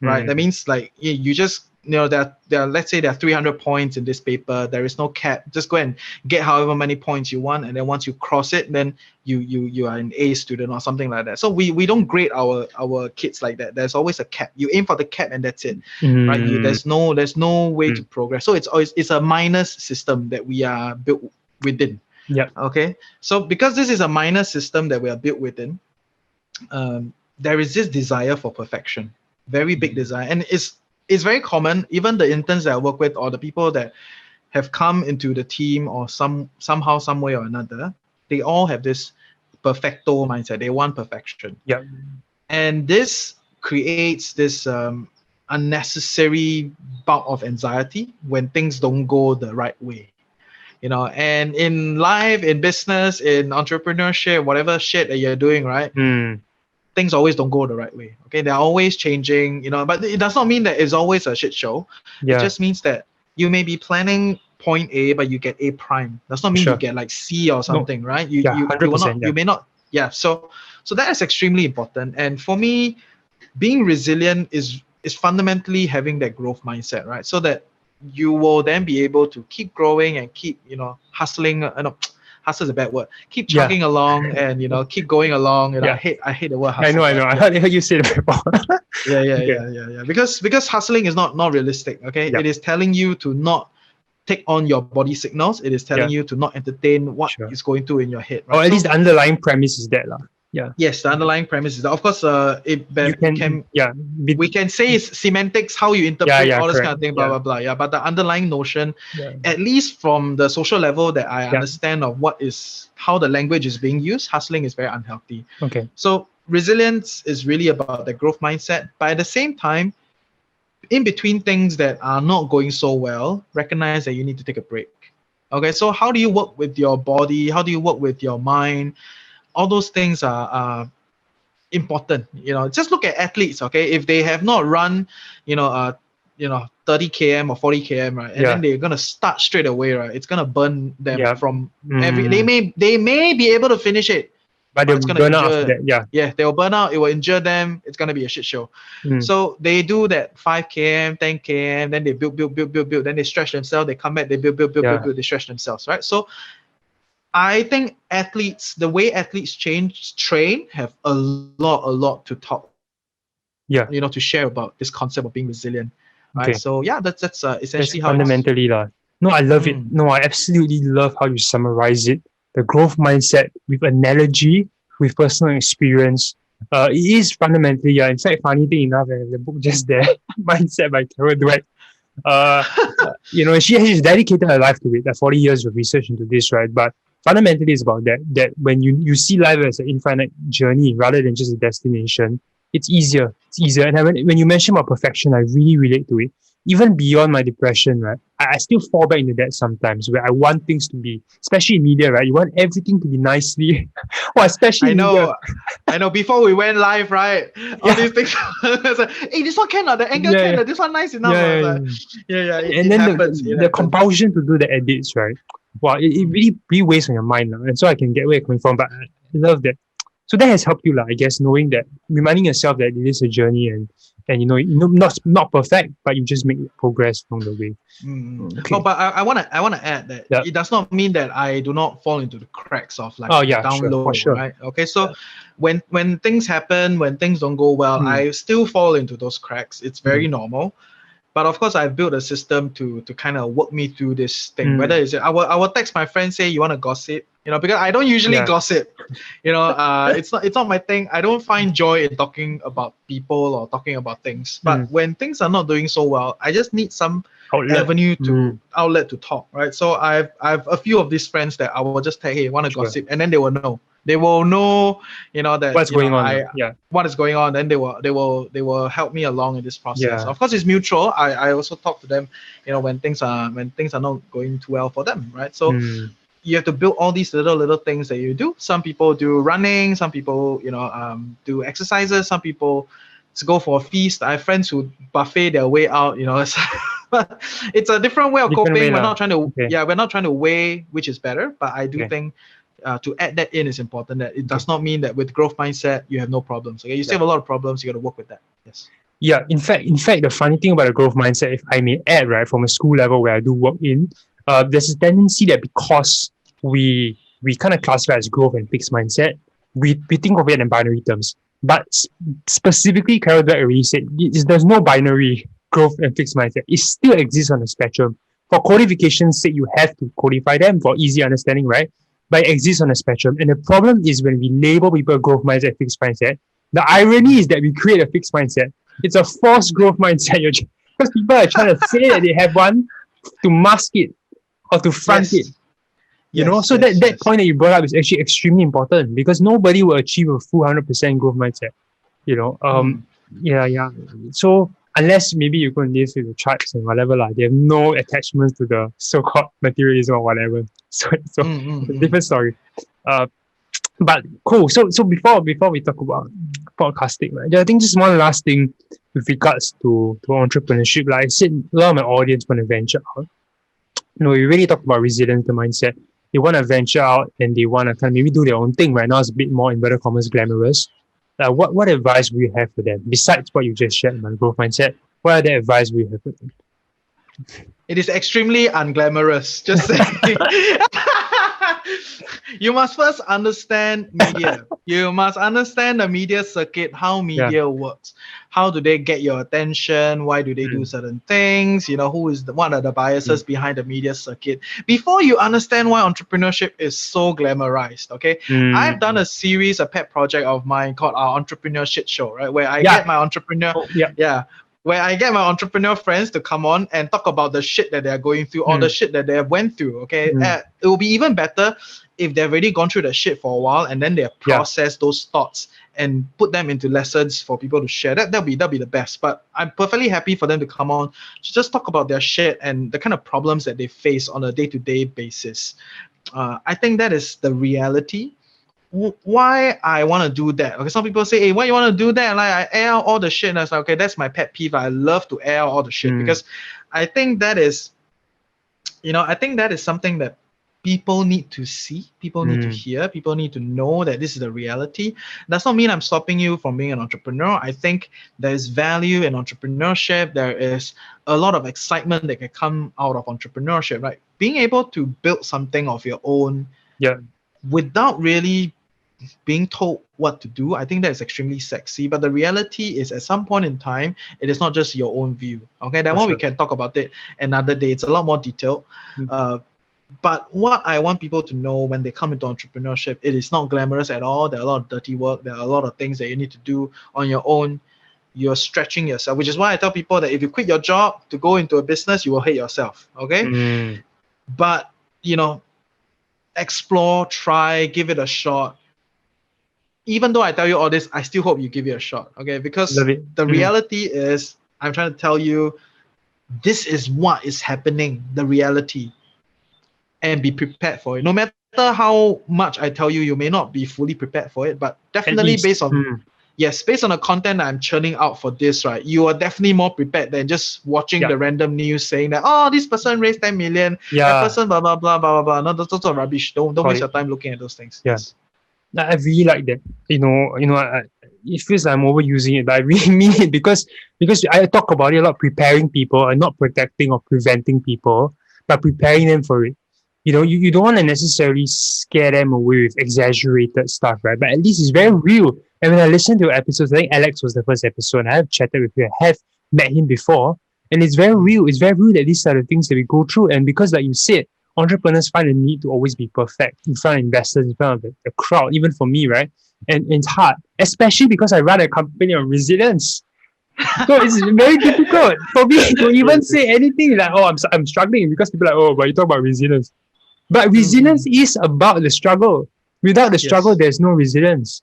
Right? That means like you just there are let's say there are 300 points in this paper. There is no cap. Just go and get however many points you want, and then once you cross it, then you are an A student or something like that. So we don't grade our kids like that. There's always a cap. You aim for the cap and that's it. Right? There's no way to progress. So it's a minus system that we are built within. Yeah. Okay. So because this is a minus system that we are built within, there is this desire for perfection, very big desire, and it's very common. Even the interns that I work with, or the people that have come into the team, or somehow, some way or another, they all have this perfecto mindset. They want perfection. Yeah. And this creates this unnecessary bout of anxiety when things don't go the right way. And in life, in business, in entrepreneurship, whatever shit that you're doing, right? Things always don't go the right way. Okay, they're always changing, but it does not mean that it's always a shit show. It just means that you may be planning point A, but you get A prime. Does not mean you get like C or something, right? You will not, you may not. Yeah. So that is extremely important. And for me, being resilient is fundamentally having that growth mindset, right? So that you will then be able to keep growing and keep, hustling. Hustle is a bad word. Keep chugging along and keep going along. I hate the word hustle. I know. I heard you say it before. Yeah. Because hustling is not realistic. Okay, it is telling you to not take on your body signals. It is telling you to not entertain what is going through in your head. Right? Or at least the underlying premise is that, lah. Yeah. Yes, the underlying premise is that. Of course, we can say it's semantics, how you interpret all this kind of thing, blah, blah, blah. Yeah, but the underlying notion, at least from the social level that I understand of how the language is being used, hustling is very unhealthy. Okay. So resilience is really about the growth mindset. But at the same time, in between things that are not going so well, recognize that you need to take a break. Okay, so how do you work with your body? How do you work with your mind? All those things are important. Just look at athletes. Okay, if they have not run 30 km or 40 km, right, and then they're gonna start straight away, right, it's gonna burn them from every. They may be able to finish it, but they'll burn out after that. They will burn out. It will injure them. It's gonna be a shit show. So they do that 5 km, 10 km, then they build. Then they stretch themselves. They come back. They build. They stretch themselves, right? So I think the way athletes train, have a lot to talk. To share about this concept of being resilient. Right. Okay. So that's essentially how fundamentally No, I love it. No, I absolutely love how you summarize it. The growth mindset with analogy, with personal experience. It is fundamentally, in fact, funny thing enough, the book just there, Mindset by Carol Dweck. She's dedicated her life to it, like 40 years of research into this, right? But fundamentally, it's about that when you see life as an infinite journey rather than just a destination, it's easier. And when you mention about perfection, I really relate to it. Even beyond my depression, right? I still fall back into that sometimes, where I want things to be, especially in media, right? You want everything to be nicely, or especially I know. Before we went live, right? All these things. Hey, this one cannot. The angle cannot. This one nice enough. And then happens, the compulsion to do the edits, right? Wow, it really weighs on your mind, and so I can get where you're coming from. But I love that. So that has helped you, I guess, knowing that, reminding yourself that it is a journey, and not perfect, but you just make progress along the way. Okay. But I want to add that it does not mean that I do not fall into the cracks of down low, right? Okay, so when things happen, when things don't go well, I still fall into those cracks. It's very normal. But of course, I've built a system to kind of work me through this thing. Whether it's I will text my friend, say, you want to gossip, because I don't usually gossip. It's not my thing. I don't find joy in talking about people or talking about things. But when things are not doing so well, I just need some avenue outlet to talk, right? So I've a few of these friends that I will just tell, hey, want to gossip, and then they will know. They will know, that What's going on? Yeah. what is going on. Then they will help me along in this process. Yeah. Of course, it's mutual. I also talk to them, when things are not going too well for them, right? So you have to build all these little things that you do. Some people do running, some people do exercises, some people go for a feast. I have friends who buffet their way out. It's a different way of Different way coping. We're lah. not trying to Okay. we're not trying to weigh which is better, but I do Okay. think to add that in is important. That it does not mean that with growth mindset you have no problems. Okay, you still have a lot of problems. You got to work with that. Yes. Yeah, in fact, the funny thing about a growth mindset, if I may add, right, from a school level where I do work in, there's a tendency that because we kind of classify as growth and fixed mindset, we think of it in binary terms. But specifically, Carol Dweck already said, there's no binary growth and fixed mindset. It still exists on the spectrum. For codification's sake, you have to codify them for easy understanding, right? But it exists on a spectrum. And the problem is when we label people growth mindset, fixed mindset, the irony is that we create a fixed mindset. It's a false growth mindset. Because people are trying to say that they have one to mask it or to front it. So that point that you brought up is actually extremely important because nobody will achieve a full 100% growth mindset. Yeah. So unless maybe you go and live with the tribes and whatever, they have no attachments to the so-called materialism or whatever. So it's a different story. But cool. So before we talk about podcasting, right? I think just one last thing with regards to entrepreneurship. Like I said, a lot of my audience want to venture out. We really talk about resilience, the mindset. They want to venture out and they want to kind of maybe do their own thing. Right now, it's a bit more inverted commas glamorous. What advice would you have for them besides what you just shared about growth mindset? What other advice would you have for them? It is extremely unglamorous. Just saying. You must first understand media. You must understand the media circuit, how media works. How do they get your attention? Why do they do certain things? What are the biases behind the media circuit? Before you understand why entrepreneurship is so glamorized, okay? I've done a series, a pet project of mine called our Entrepreneur Shit Show, right? Where I get my entrepreneur, where I get my entrepreneur friends to come on and talk about the shit that they're going through or the shit that they have went through, okay? It will be even better if they've already gone through the shit for a while and then they have processed those thoughts and put them into lessons for people to share. That'll be the best. But I'm perfectly happy for them to come on to just talk about their shit and the kind of problems that they face on a day-to-day basis. I think that is the reality. Why I want to do that? Okay, some people say, "Hey, why you want to do that?" Like I air out all the shit. And I was like, "Okay, that's my pet peeve. I love to air out all the shit because I think that is, something that people need to see, people need to hear, people need to know that this is the reality. Does not mean I'm stopping you from being an entrepreneur. I think there is value in entrepreneurship. There is a lot of excitement that can come out of entrepreneurship, right? Being able to build something of your own, without really being told what to do, I think that is extremely sexy. But the reality is, at some point in time, it is not just your own view. Okay, that one we can talk about it another day. It's a lot more detailed. But what I want people to know when they come into entrepreneurship, it is not glamorous at all. There are a lot of dirty work. There are a lot of things that you need to do on your own. You're stretching yourself, which is why I tell people that if you quit your job to go into a business, you will hate yourself. Okay, but explore, try, give it a shot. Even though I tell you all this, I still hope you give it a shot. Okay, because the reality is, I'm trying to tell you, this is what is happening. The reality. And be prepared for it. No matter how much I tell you, you may not be fully prepared for it, but definitely based on the content that I'm churning out for this, right? You are definitely more prepared than just watching the random news saying that, oh, this person raised 10 million, that person blah blah blah blah blah blah. No, those are rubbish. Don't waste your time looking at those things. Yes. I really like that. It feels like I'm overusing it, but I really mean it because I talk about it a lot, preparing people and not protecting or preventing people, but preparing them for it. You don't want to necessarily scare them away with exaggerated stuff, right? But at least it's very real. And when I listen to episodes, I think Alex was the first episode, and I have chatted with you, I have met him before, and it's very real. It's very real that these are the things that we go through. And because, like you said, entrepreneurs find the need to always be perfect in front of investors, in front of the crowd, even for me, right? And it's hard, especially because I run a company on resilience. So it's very difficult for me to even say anything like, oh, I'm struggling, because people are like, oh, but you talk about resilience. But resilience is about the struggle. Without the struggle, Yes. there's no resilience.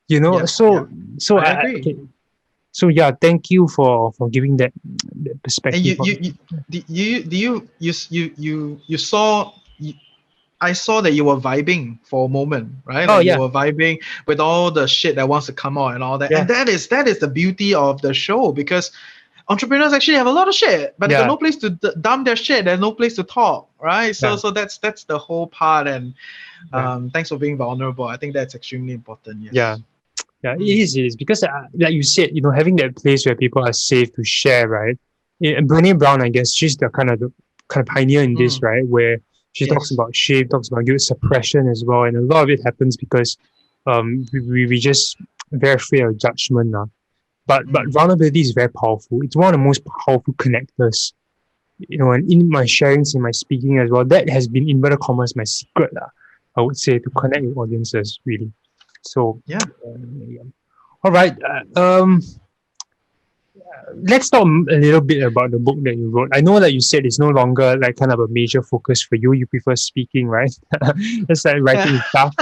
Yeah. Yeah. So I agree. okay. So yeah, thank you for giving that And perspective on. you saw. I saw that you were vibing for a moment, right? Oh Like you yeah, were vibing with all the shit that wants to come out and all that. And yeah, that is the beauty of the show, because entrepreneurs actually have a lot of shit, but they got yeah, no place to dump their shit. There's no place to talk, right? So yeah, so that's the whole part. And yeah, thanks for being vulnerable. I think that's extremely important. yeah. Yes. Yeah, Mm. it is because, like you said, having that place where people are safe to share, right? And Brené Brown, I guess, she's the kind of pioneer in this, Mm. right? Where she talks Yes. about shame, talks about guilt suppression as well, and a lot of it happens because we just very afraid of judgment now. But Mm. vulnerability is very powerful. It's one of the most powerful connectors. And in my sharings, in my speaking as well, that has been inverted commas my secret, I would say, to connect with audiences really. So, Yeah. yeah. All right. Let's talk a little bit about the book that you wrote. I know that you said it's no longer like kind of a major focus for you. You prefer speaking, right? It's like writing stuff.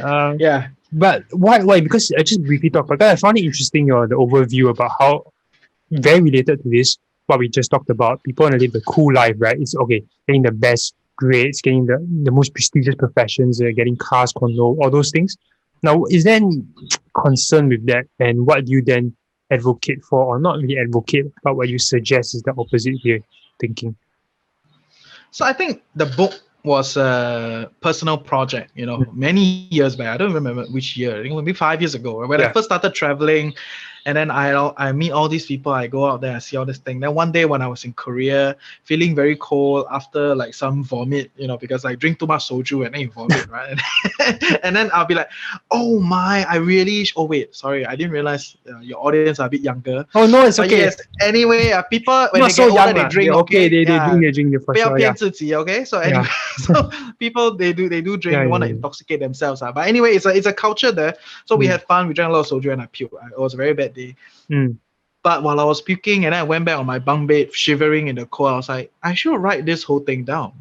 Uh, Yeah. but why? Why? Because I just briefly talked about that. I found it interesting the overview about how very related to this what we just talked about. People want to live the cool life, right? It's okay, getting the best grades, getting the most prestigious professions, getting cars, condo, all those things. Now, is there any concern with that, and what do you then advocate for, or not really advocate, but what you suggest is the opposite here thinking? So I think the book was a personal project, Mm. many years back. I don't remember which year. I think maybe 5 years ago, when I Yeah. first started traveling, and then I meet all these people. I go out there, I see all this thing. Then one day when I was in Korea, feeling very cold after like some vomit, because I drink too much soju and then you vomit, right? And then I'll be like, oh my, I really. Oh wait, sorry, I didn't realize your audience are a bit younger. Oh no, it's But okay. yes, anyway, people when Not they so get older, young they lah. They're drink. okay. Okay, They yeah, drink for 不要 sure. Yeah. 骗自己, okay? So Yeah. anyway, so people they do drink, Yeah. they want to Yeah. intoxicate themselves. But anyway, it's a culture there. So we Mm. had fun. We drank a lot of soju and I puked. It was a very bad day. Mm. But while I was puking and I went back on my bunk bed, shivering in the cold, I was like, I should write this whole thing down.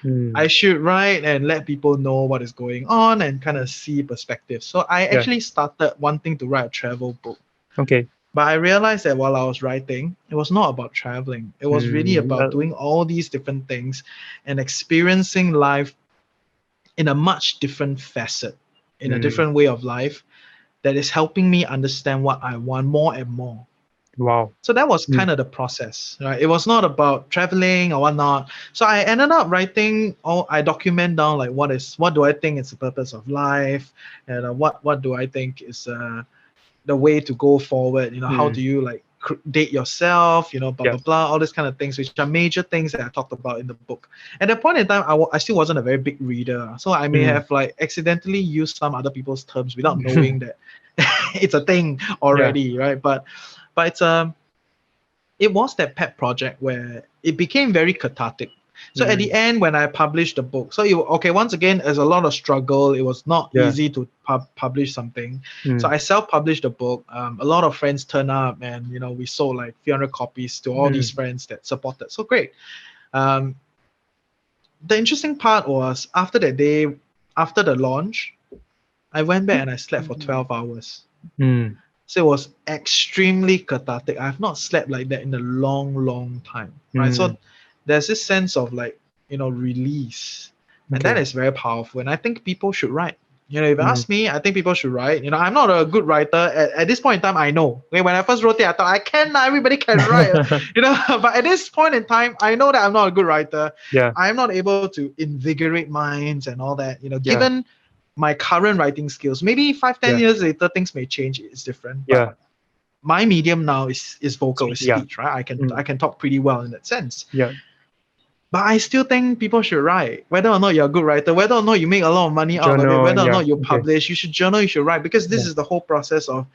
Mm. I should write and let people know what is going on and kind of see perspective. So I Yeah. actually started wanting to write a travel book. Okay. But I realized that while I was writing, it was not about traveling. It was really about doing all these different things and experiencing life in a much different facet, in a Mm. different way of life that is helping me understand what I want more and more. Wow. So that was Mm. kind of the process, right? It was not about traveling or whatnot. So I ended up writing, I document down like what do I think is the purpose of life, and what do I think is the way to go forward. How Mm. do you like date yourself, blah Yeah. blah blah, all these kind of things, which are major things that I talked about in the book. At that point in time, I still wasn't a very big reader, so I may Mm. have like accidentally used some other people's terms without knowing that it's a thing Yeah. already, right? But it was that pet project where it became very cathartic. So at the Mm. end, when I published the book, so okay, once again, there's a lot of struggle. It was not Yeah. easy to publish something. So Mm. I self-published the book. A lot of friends turned up, and we sold like 300 copies to all these Mm. friends that supported. So great. Um, the interesting part was after that day, after the launch, I went back and I slept for 12 hours. Mm. So it was extremely cathartic. I've not slept like that in a long, long time. Right. Mm. So there's this sense of like, release. And that Okay. is very powerful. And I think people should write. If you Mm. ask me, I think people should write. I'm not a good writer. At this point in time, I know. Okay, when I first wrote it, I thought everybody can write. But at this point in time, I know that I'm not a good writer. Yeah. I'm not able to invigorate minds and all that. Yeah. Given my current writing skills, maybe 5, 10 Yeah. years later, things may change. It's different. But Yeah. my medium now is vocal, is Yeah. speech, right? I Mm. can talk pretty well in that sense. Yeah. But I still think people should write. Whether or not you're a good writer, whether or not you make a lot of money out of it, Journal. whether or Yeah. not you Okay. publish, you should journal, you should write, because this Yeah. is the whole process of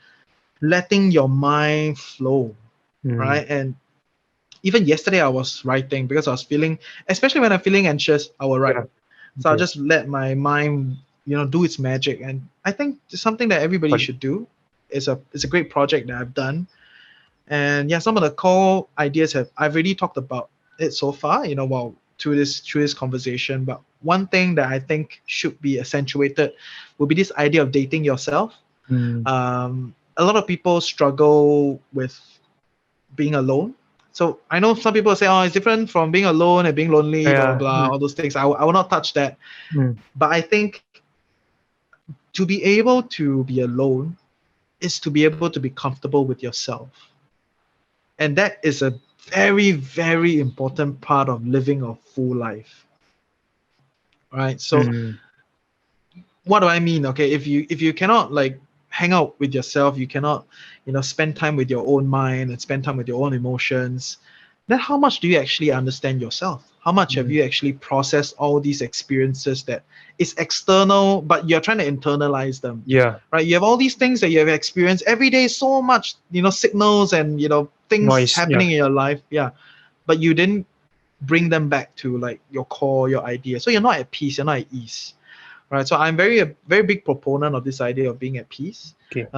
letting your mind flow, Mm. right? And even yesterday I was writing because I was feeling, especially when I'm feeling anxious, I will write. Yeah. So I'll Okay. just let my mind, do its magic. And I think it's something that everybody Got it. should do. It's a great project that I've done. And yeah, some of the core ideas I've already talked about it so far, through this conversation. But one thing that I think should be accentuated would be this idea of dating yourself. A lot of people struggle with being alone. So I know some people say, oh, it's different from being alone and being lonely, blah, blah, blah, all those things. I will not touch that. But I think to be able to be alone is to be able to be comfortable with yourself. And that is a very, very important part of living a full life. Right? So what do I mean? Okay, if you cannot like hang out with yourself, you cannot, spend time with your own mind and spend time with your own emotions, then how much do you actually understand yourself? How much have you actually processed all these experiences that is external, but you're trying to internalize them? Yeah. Right? You have all these things that you have experienced every day, so much, signals and, things Noise, happening in your life. Yeah. But you didn't bring them back to like your core, your idea. So you're not at peace, you're not at ease. Right. So I'm a very big proponent of this idea of being at peace. Okay.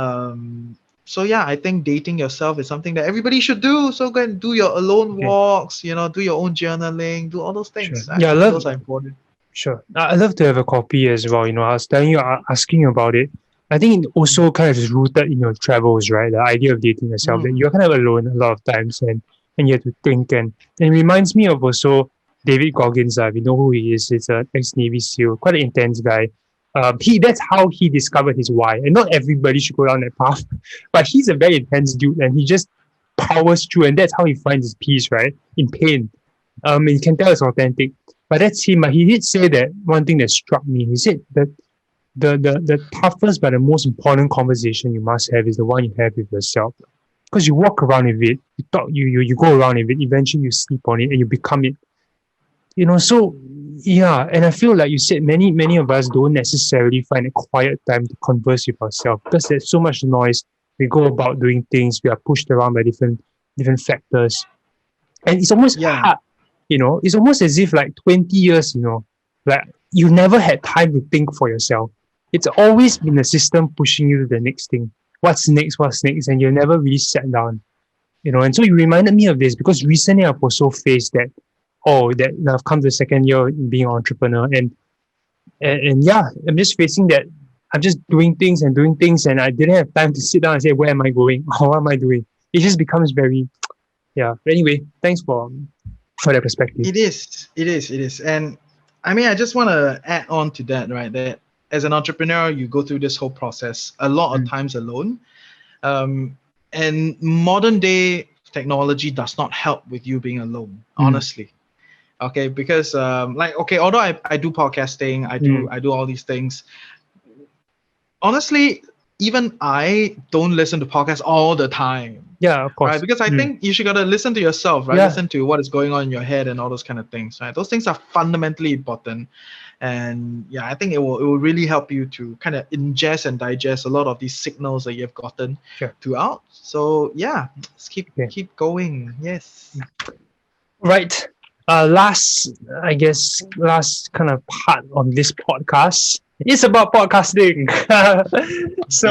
So yeah, I think dating yourself is something that everybody should do. So go and do your alone walks, do your own journaling, do all those things. Sure. I think those are important. Sure. I love to have a copy as well. I was telling you, asking you about it. I think it also kind of is rooted in your travels, right? The idea of dating yourself, that you're kind of alone a lot of times and you have to think. And it reminds me of also David Goggins. We know who he is. He's an ex-Navy SEAL, quite an intense guy. That's how he discovered his why. And not everybody should go down that path. But he's a very intense dude and he just powers through. And that's how he finds his peace, right? In pain. And you can tell it's authentic. But that's him. He did say that one thing that struck me. He said that the toughest but the most important conversation you must have is the one you have with yourself. Because you walk around with it, you talk, you go around with it, eventually you sleep on it and you become it. So yeah, and I feel like you said many of us don't necessarily find a quiet time to converse with ourselves because there's so much noise. We go about doing things, we are pushed around by different factors. And it's almost hard. It's almost as if like 20 years, like you never had time to think for yourself. It's always been the system pushing you to the next thing. What's next? And you never really sat down, And so you reminded me of this because recently I've also faced that, that I've come to the second year being an entrepreneur. And yeah, I'm just facing that. I'm just doing things and I didn't have time to sit down and say, where am I going? Or what am I doing? It just becomes very, yeah. But anyway, thanks for that perspective. It is. And I mean, I just want to add on to that, right? That as an entrepreneur, you go through this whole process a lot of times alone. And modern day technology does not help with you being alone, honestly. Okay, because although I do podcasting, I do all these things. Honestly, even I don't listen to podcasts all the time. Yeah, of course. Right? Because I think you should gotta listen to yourself, right? Yeah. Listen to what is going on in your head and all those kind of things, right? Those things are fundamentally important. And yeah, I think it will really help you to kind of ingest and digest a lot of these signals that you've gotten throughout. So yeah, let's keep going. Yes. Right. Last kind of part of this podcast is about podcasting. So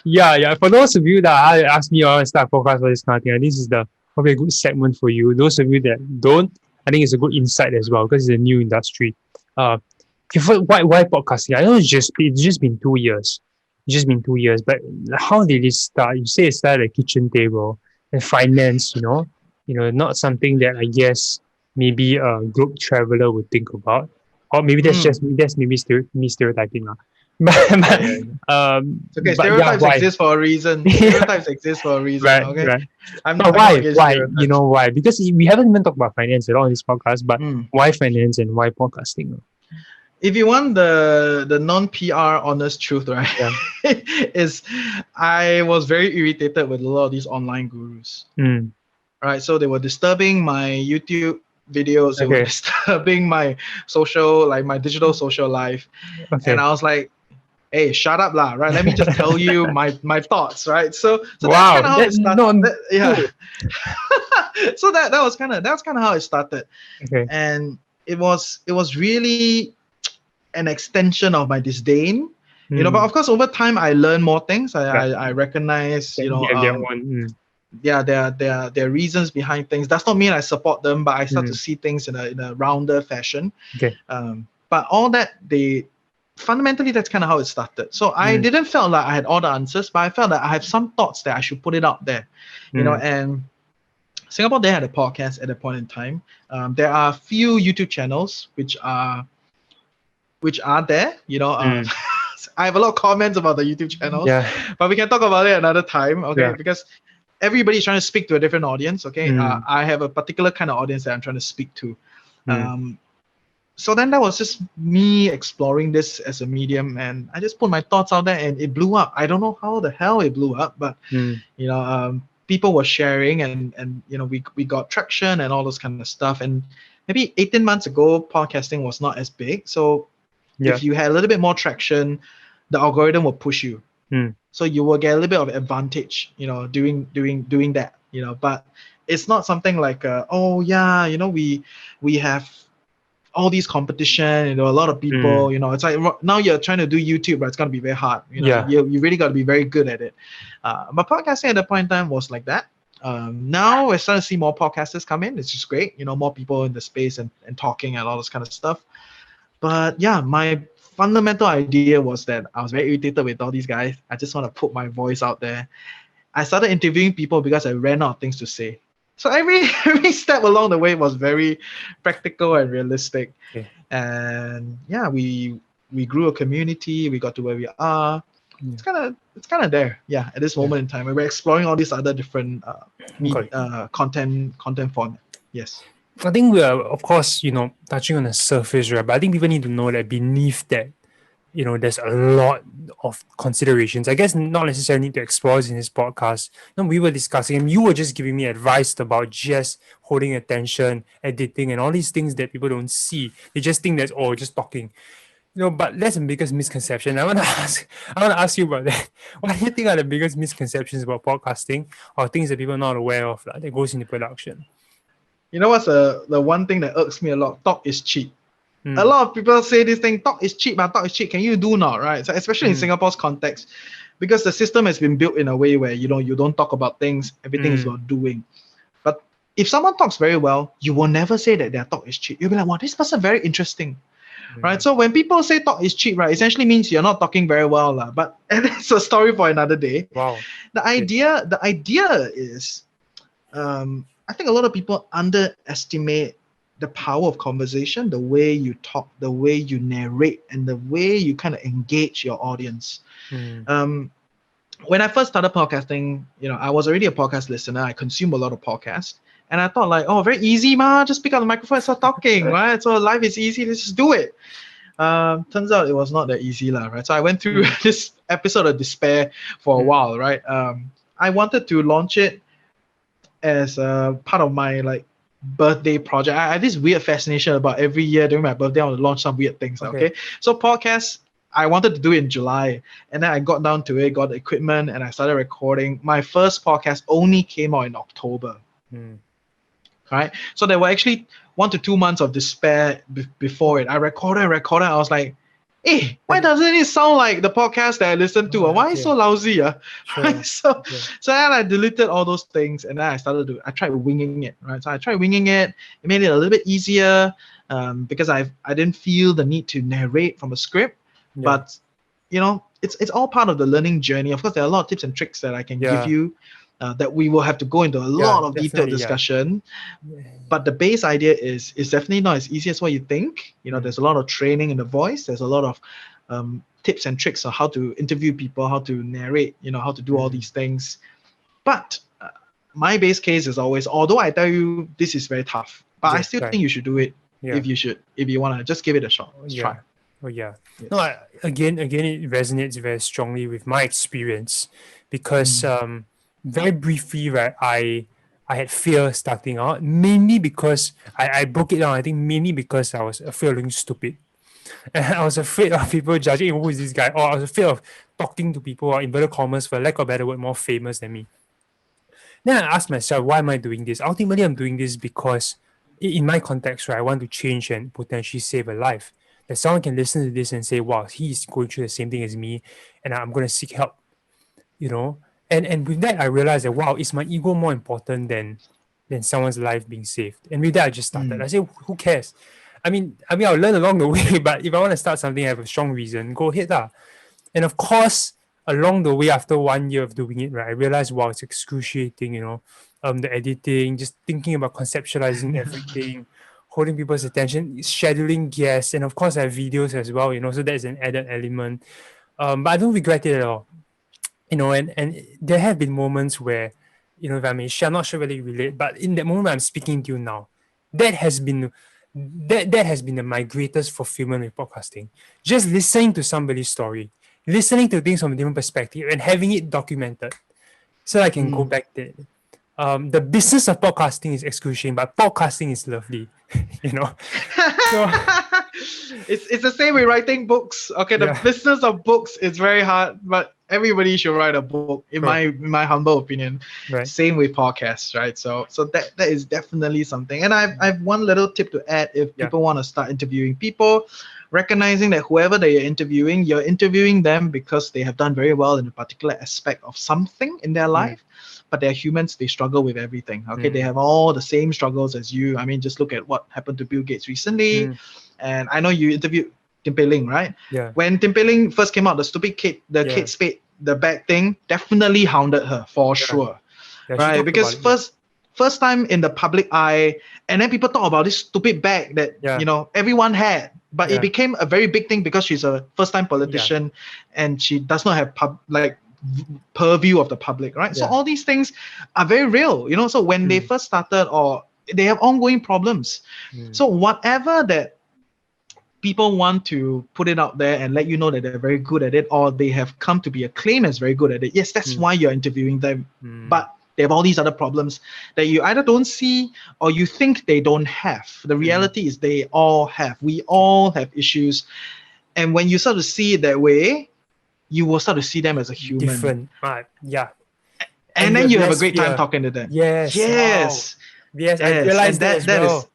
yeah. For those of you that ask me to start a podcast for this kind of thing, this is probably a good segment for you. Those of you that don't, I think it's a good insight as well because it's a new industry. Why podcasting? I know it's just been 2 years. It's just been 2 years, but how did it start? You say it started at a kitchen table and finance, not something that I guess maybe a group traveler would think about. Or maybe that's maybe me stereotyping. Okay, stereotypes exist for a reason. Stereotypes exist for a reason. Right, okay. Right. But why? Why? Because we haven't even talked about finance at all in this podcast. But why finance and why podcasting? If you want the non-PR honest truth, right? is I was very irritated with a lot of these online gurus. Right, so they were disturbing my YouTube videos, they were disturbing my social, like my digital social life. And I was like, hey, shut up lah, right? Let me just tell you my thoughts, right? So wow, that's kind of how it started. So that was kind of how it started. Okay. And it was really an extension of my disdain. But of course over time I learned more things. I recognize, there are reasons behind things. Does not mean I support them, but I start to Mm. see things in a rounder fashion. Okay. But all that, they fundamentally, that's kind of how it started. So I Mm. didn't feel like I had all the answers, but I felt that I have some thoughts that I should put it out there, Mm. and Singapore, they had a podcast at that point in time. There are a few YouTube channels which are there. Mm. I have a lot of comments about the YouTube channels, Yeah. but we can talk about it another time, okay? Yeah. Because everybody's trying to speak to a different audience, okay? Mm. I have a particular kind of audience that I'm trying to speak to. Mm. So then that was just me exploring this as a medium, and I just put my thoughts out there, and it blew up. I don't know how the hell it blew up, but Mm. people were sharing, and we got traction and all those kind of stuff. And maybe 18 months ago, podcasting was not as big. So Yeah. if you had a little bit more traction, the algorithm will push you. Mm. So you will get a little bit of advantage, doing that. But it's not something like, oh yeah, we have all these competition, a lot of people, Mm. it's like now you're trying to do YouTube, but it's going to be very hard. Yeah. You really got to be very good at it. But podcasting at that point in time was like that. Now we're starting to see more podcasters come in. It's just great, more people in the space and talking and all this kind of stuff. But yeah, my fundamental idea was that I was very irritated with all these guys. I just want to put my voice out there. I started interviewing people because I ran out of things to say. So every every step along the way was very practical and realistic. Okay. And yeah, we grew a community. We got to where we are. Yeah. It's kind of there. Yeah, at this moment in time, we're exploring all these other different Got it. content format. Yes. I think we are, of course, touching on the surface, right? But I think people need to know that beneath that, there's a lot of considerations. I guess not necessarily need to explore this in this podcast. We were discussing, and you were just giving me advice about just holding attention, editing, and all these things that people don't see. They just think that's just talking. But that's the biggest misconception. I want to ask you about that. What do you think are the biggest misconceptions about podcasting, or things that people are not aware of that goes into production? You know what's the one thing that irks me a lot? Talk is cheap. A Mm. lot of people say this thing, talk is cheap, but talk is cheap. Can you do not, right? So especially in Singapore's context, because the system has been built in a way where you don't talk about things, everything is about doing. But if someone talks very well, you will never say that their talk is cheap. You'll be like, wow, this person very interesting. Right? So when people say talk is cheap, right, essentially means you're not talking very well. But and it's a story for another day. Wow. The idea is I think a lot of people underestimate the power of conversation, the way you talk, the way you narrate, and the way you kind of engage your audience. When I first started podcasting, I was already a podcast listener. I consume a lot of podcasts. And I thought like, oh, very easy, ma. Just pick up the microphone and start talking, right? So life is easy. Let's just do it. Turns out it was not that easy, right? So I went through this episode of despair for a while, right? I wanted to launch it as a part of my birthday project. I have this weird fascination about every year during my birthday, I want to launch some weird things. Okay. So podcasts, I wanted to do it in July, and then I got down to it, got the equipment, and I started recording. My first podcast only came out in October. Right. So there were actually 1 to 2 months of despair before it. I recorded. I was like, hey, why doesn't it sound like the podcast that I listened to? Why is it so lousy? Sure. So then I deleted all those things, and then I tried winging it, right? So I tried winging it. It made it a little bit easier because I didn't feel the need to narrate from a script. But it's all part of the learning journey. Of course, there are a lot of tips and tricks that I can give you that we will have to go into a lot of detailed discussion. But the base idea is definitely not as easy as what you think. There's a lot of training in the voice. There's a lot of tips and tricks on how to interview people, how to narrate, how to do all these things. But my base case is always, although I tell you this is very tough, but I still think you should do it if you want to just give it a shot. Let's try. Oh yeah. Yes. No, again, it resonates very strongly with my experience because very briefly, right, I had fear starting out, mainly because I broke it down. I think mainly because I was afraid of looking stupid. And I was afraid of people judging, who is this guy? Or I was afraid of talking to people, or inverted commas, for lack of a better word, more famous than me. Then I asked myself, why am I doing this? Ultimately, I'm doing this because in my context, right, I want to change and potentially save a life. That someone can listen to this and say, wow, he's going through the same thing as me, and I'm going to seek help, And with that, I realized that, wow, is my ego more important than someone's life being saved? And with that, I just started. I said, who cares? I mean, I'll learn along the way, but if I want to start something, I have a strong reason, go ahead lah. And of course, along the way, after 1 year of doing it, right, I realized, wow, it's excruciating, the editing, just thinking about conceptualizing everything, holding people's attention, scheduling guests, and of course, I have videos as well, so that's an added element. But I don't regret it at all, and there have been moments where, if I may share, I'm not sure whether you relate, but in that moment I'm speaking to you now, that has been that has been my greatest fulfillment with podcasting. Just listening to somebody's story, listening to things from a different perspective, and having it documented, so I can go back there. The business of podcasting is excruciating, but podcasting is lovely, So It's the same with writing books. Okay, the Yeah. business of books is very hard, but everybody should write a book, in Sure. my humble opinion. Right. Same with podcasts, right? So that is definitely something. And I've one little tip to add if Yeah. people want to start interviewing people, recognizing that whoever they are interviewing, you're interviewing them because they have done very well in a particular aspect of something in their life. But they're humans, they struggle with everything. Okay, they have all the same struggles as you. I mean, just look at what happened to Bill Gates recently. And I know you interviewed Tim Pei-Ling, right? Yeah. When Tim Pei-Ling first came out, the stupid Kate, the Kate Spade, the bag thing, definitely hounded her for sure. Yeah, she Right? talked Because about it, first time in the public eye, and then people talk about this stupid bag that everyone had, but it became a very big thing because she's a first-time politician, and she does not have purview of the public, right? So all these things are very real, So when they first started, or they have ongoing problems, so whatever that people want to put it out there and let you know that they're very good at it, or they have come to be acclaimed as very good at it. Yes, that's why you're interviewing them. But they have all these other problems that you either don't see or you think they don't have. The reality is they all have. We all have issues. And when you start to see it that way, you will start to see them as a human. different, right? Yeah. And then you have a less great time fear. talking to them. Yes. Yes. Wow. Yes, I Yes, realized and that as that well. is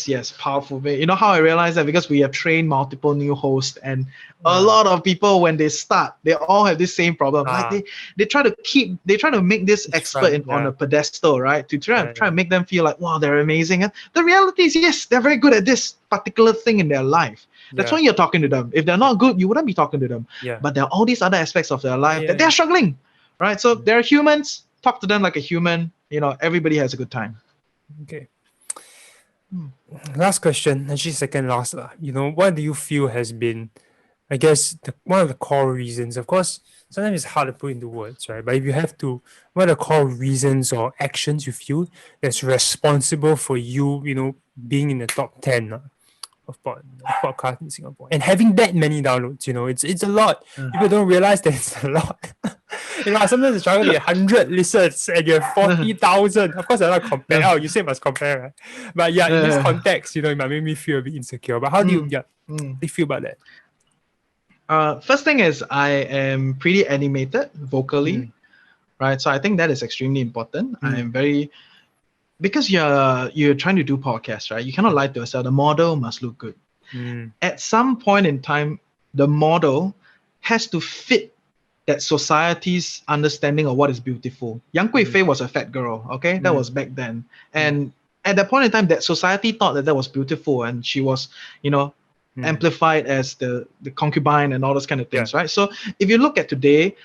yes, powerful. You know how I realized that? Because we have trained multiple new hosts, and a lot of people, when they start, they all have this same problem. Like they try to make this expert on a pedestal, right? To try to make them feel like, wow, they're amazing. And the reality is, yes, they're very good at this particular thing in their life. That's why you're talking to them. If they're not good, you wouldn't be talking to them. Yeah. But there are all these other aspects of their life that they're struggling, right? So they're humans. Talk to them like a human. Everybody has a good time. Okay. Last question, actually second last. What do you feel has been, I guess, one of the core reasons? Of course, sometimes it's hard to put into words, right? But if you have to, what are the core reasons or actions you feel that's responsible for you, being in the top 10 of podcast in Singapore and having that many downloads? It's a lot. People don't realize that it's a lot. Sometimes it's trying to get 100 listens and you have 40,000. Of course, I'm not compare. Oh, you say must compare, right? But yeah, in this context, it might make me feel a bit insecure. But how do you feel about that? First thing is, I am pretty animated vocally, right? So I think that is extremely important. I am very, because you're trying to do podcasts, right? You cannot lie to yourself. The model must look good. At some point in time, the model has to fit that society's understanding of what is beautiful. Yang Kui Fei was a fat girl, okay? That was back then. And at that point in time, that society thought that was beautiful, and she was, amplified as the concubine and all those kind of things, right? So if you look at today,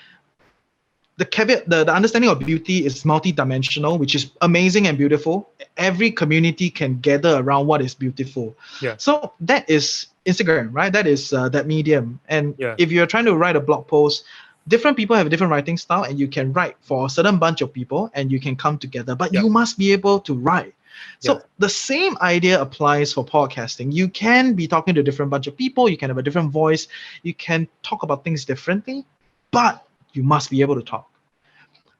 the caveat, the understanding of beauty is multidimensional, which is amazing and beautiful. Every community can gather around what is beautiful. So that is Instagram, right? That is that medium. And if you're trying to write a blog post, different people have a different writing style, and you can write for a certain bunch of people and you can come together, but you must be able to write. So the same idea applies for podcasting. You can be talking to a different bunch of people, you can have a different voice, you can talk about things differently, but you must be able to talk.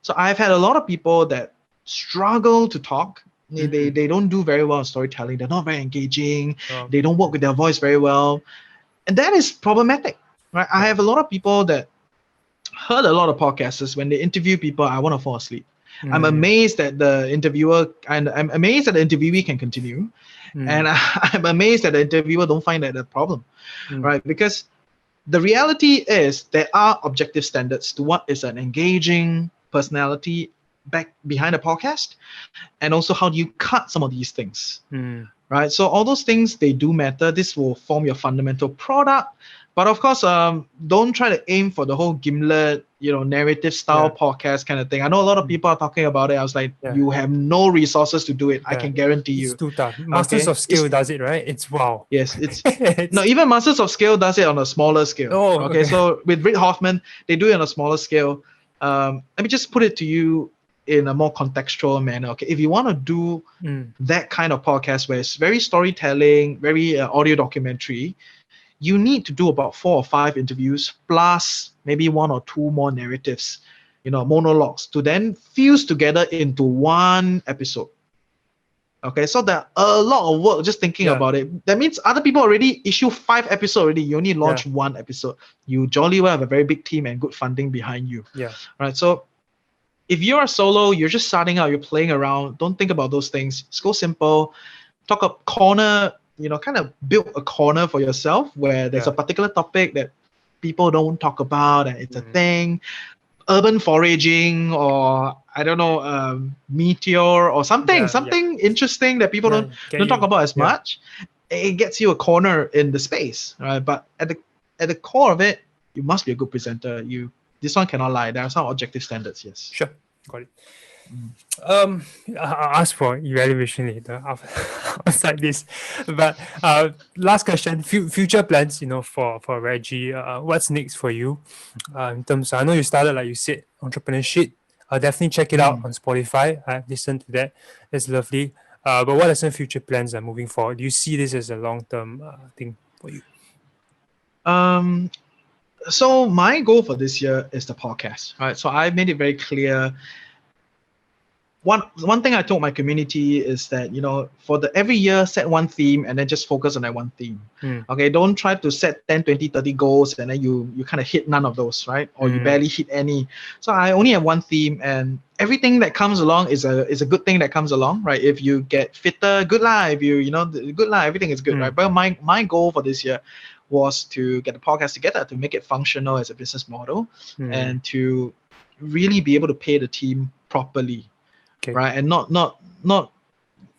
So I've had a lot of people that struggle to talk. They don't do very well in storytelling. They're not very engaging. They don't work with their voice very well. And that is problematic, right? I have a lot of people that heard a lot of podcasters. When they interview people, I want to fall asleep. I'm amazed that the interviewer, and I'm amazed that the interviewee can continue. And I'm amazed that the interviewer don't find that a problem, right? Because the reality is there are objective standards to what is an engaging personality back behind a podcast, and also how do you cut some of these things, right? So all those things, they do matter. This will form your fundamental product. But of course, don't try to aim for the whole gimlet, narrative style podcast kind of thing. I know a lot of people are talking about it. I was like, you have no resources to do it. I can guarantee you. It's too tough. Masters of Scale does it, right? It's wow. Yes, no, even Masters of Scale does it on a smaller scale. Oh, okay. So with Reid Hoffman, they do it on a smaller scale. Let me just put it to you in a more contextual manner. Okay, if you want to do that kind of podcast where it's very storytelling, very audio documentary, you need to do about 4 or 5 interviews plus maybe 1 or 2 more narratives, monologues, to then fuse together into one episode. Okay, so there are a lot of work just thinking about it. That means other people already issue 5 episodes already. You only launch 1 episode. You jolly well have a very big team and good funding behind you. Yeah. Right. So if you're a solo, you're just starting out, you're playing around, don't think about those things. Just go simple. Talk a corner, kind of build a corner for yourself where there's a particular topic that people don't talk about and it's a thing. Urban foraging, or I don't know, meteor or something interesting that people don't talk about as much. It gets you a corner in the space, right? But at the core of it, you must be a good presenter. This one cannot lie. There are some objective standards. Yes. Sure, got it. I'll ask for evaluation later outside this. But last question: future plans, for Reggie. What's next for you? In terms, I know you started, like you said, entrepreneurship. Definitely check it out on Spotify. I've listened to that. It's lovely. But what are some future plans moving forward? Do you see this as a long-term thing for you? So my goal for this year is the podcast, right? So I made it very clear. One thing I told my community is that, for every year, set one theme and then just focus on that one theme. Okay, don't try to set 10, 20, 30 goals and then you kind of hit none of those, right? Or you barely hit any. So I only have one theme, and everything that comes along is a good thing that comes along, right? If you get fitter, good lah. If good lah, everything is good, right? But my goal for this year was to get the podcast together, to make it functional as a business model, and to really be able to pay the team properly. Okay. Right, and not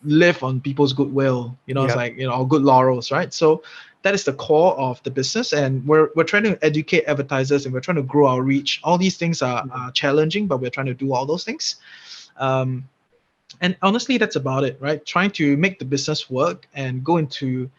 live on people's goodwill, it's like, or good laurels, right? So that is the core of the business, and we're trying to educate advertisers, and we're trying to grow our reach. All these things are challenging, but we're trying to do all those things. And honestly, that's about it, right? Trying to make the business work and go into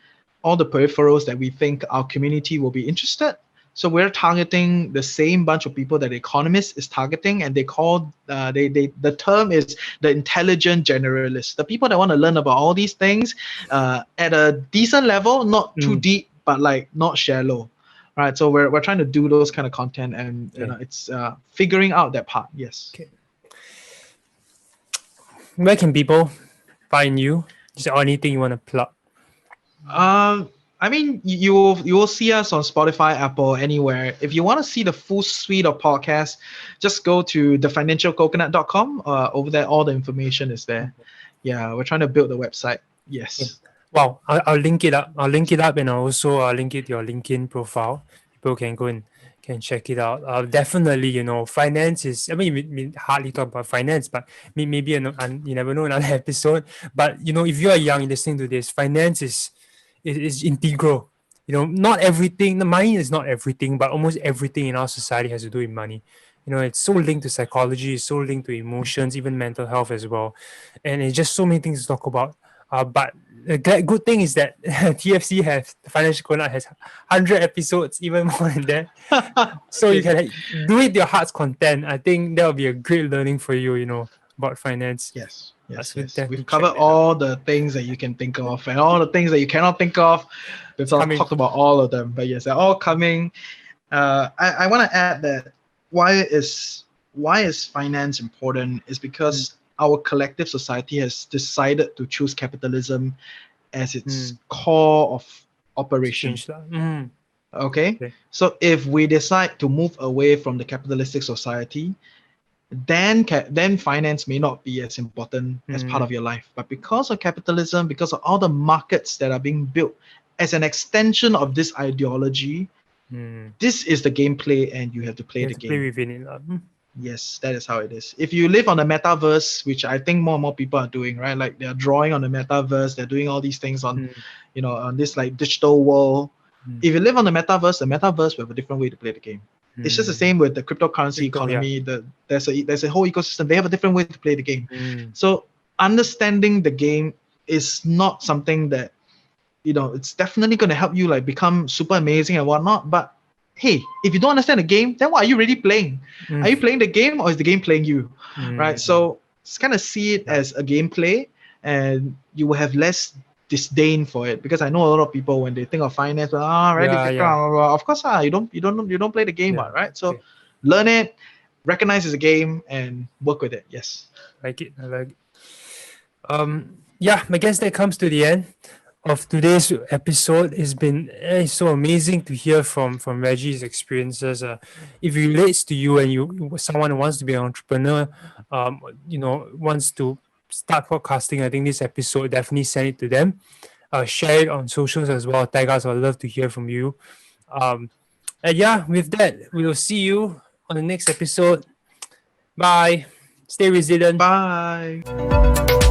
all the peripherals that we think our community will be interested. So we're targeting the same bunch of people that The Economist is targeting, and they call the term is the intelligent generalist. The people that want to learn about all these things at a decent level, not too deep, but like not shallow, right? So we're trying to do those kind of content, and it's figuring out that part. Yes. Okay. Where can people find you? Is there anything you want to plug? I mean, you will see us on Spotify, Apple, anywhere. If you want to see the full suite of podcasts, just go to thefinancialcoconut.com. Over there, all the information is there. Yeah, we're trying to build the website. Yes. Wow, I'll link it up. And I'll also link it to your LinkedIn profile. People can go and can check it out. Definitely, finance is, I mean, we hardly talk about finance, but maybe you never know, another episode. But, if you are young listening to this, finance is integral. Not everything, the money is not everything, but almost everything in our society has to do with money. It's so linked to psychology, it's so linked to emotions, even mental health as well. And it's just so many things to talk about. But the good thing is that TFC the Financial Coconut has 100 episodes, even more than that. So you can do it your heart's content. I think that will be a great learning for you, about finance. Yes. We've covered all the things that you can think of and all the things that you cannot think of. We've talked about all of them, but yes, they're all coming. I want to add that why is finance important is because our collective society has decided to choose capitalism as its core of operation. Okay? So if we decide to move away from the capitalistic society, then finance may not be as important as part of your life. But because of capitalism, because of all the markets that are being built as an extension of this ideology, This is the gameplay, and you have to play You the have to play game. within it. Yes, that is how it is. If you live on the metaverse, which I think more and more people are doing, right? Like they're drawing on the metaverse, they're doing all these things on, on this like digital world. If you live on the metaverse will have a different way to play the game. It's just the same with the cryptocurrency economy. There's a whole ecosystem. They have a different way to play the game. So understanding the game is not something that, it's definitely going to help you like become super amazing and whatnot. But hey, if you don't understand the game, then what are you really playing? Are you playing the game, or is the game playing you? Right? So just kind of see it as a gameplay, and you will have less disdain for it, because I know a lot of people when they think of finance, very difficult. Blah, blah, blah. Of course, you don't play the game, right? So learn it, recognize it's a game, and work with it. Yes. I like it. I guess that comes to the end of today's episode. It's so amazing to hear from Reggie's experiences. If it relates to you and someone who wants to be an entrepreneur, wants to start podcasting, I think this episode, definitely send it to them. Share it on socials as well. Tag us. I'd love to hear from you. And with that, we will see you on the next episode. Bye. Stay resilient. Bye.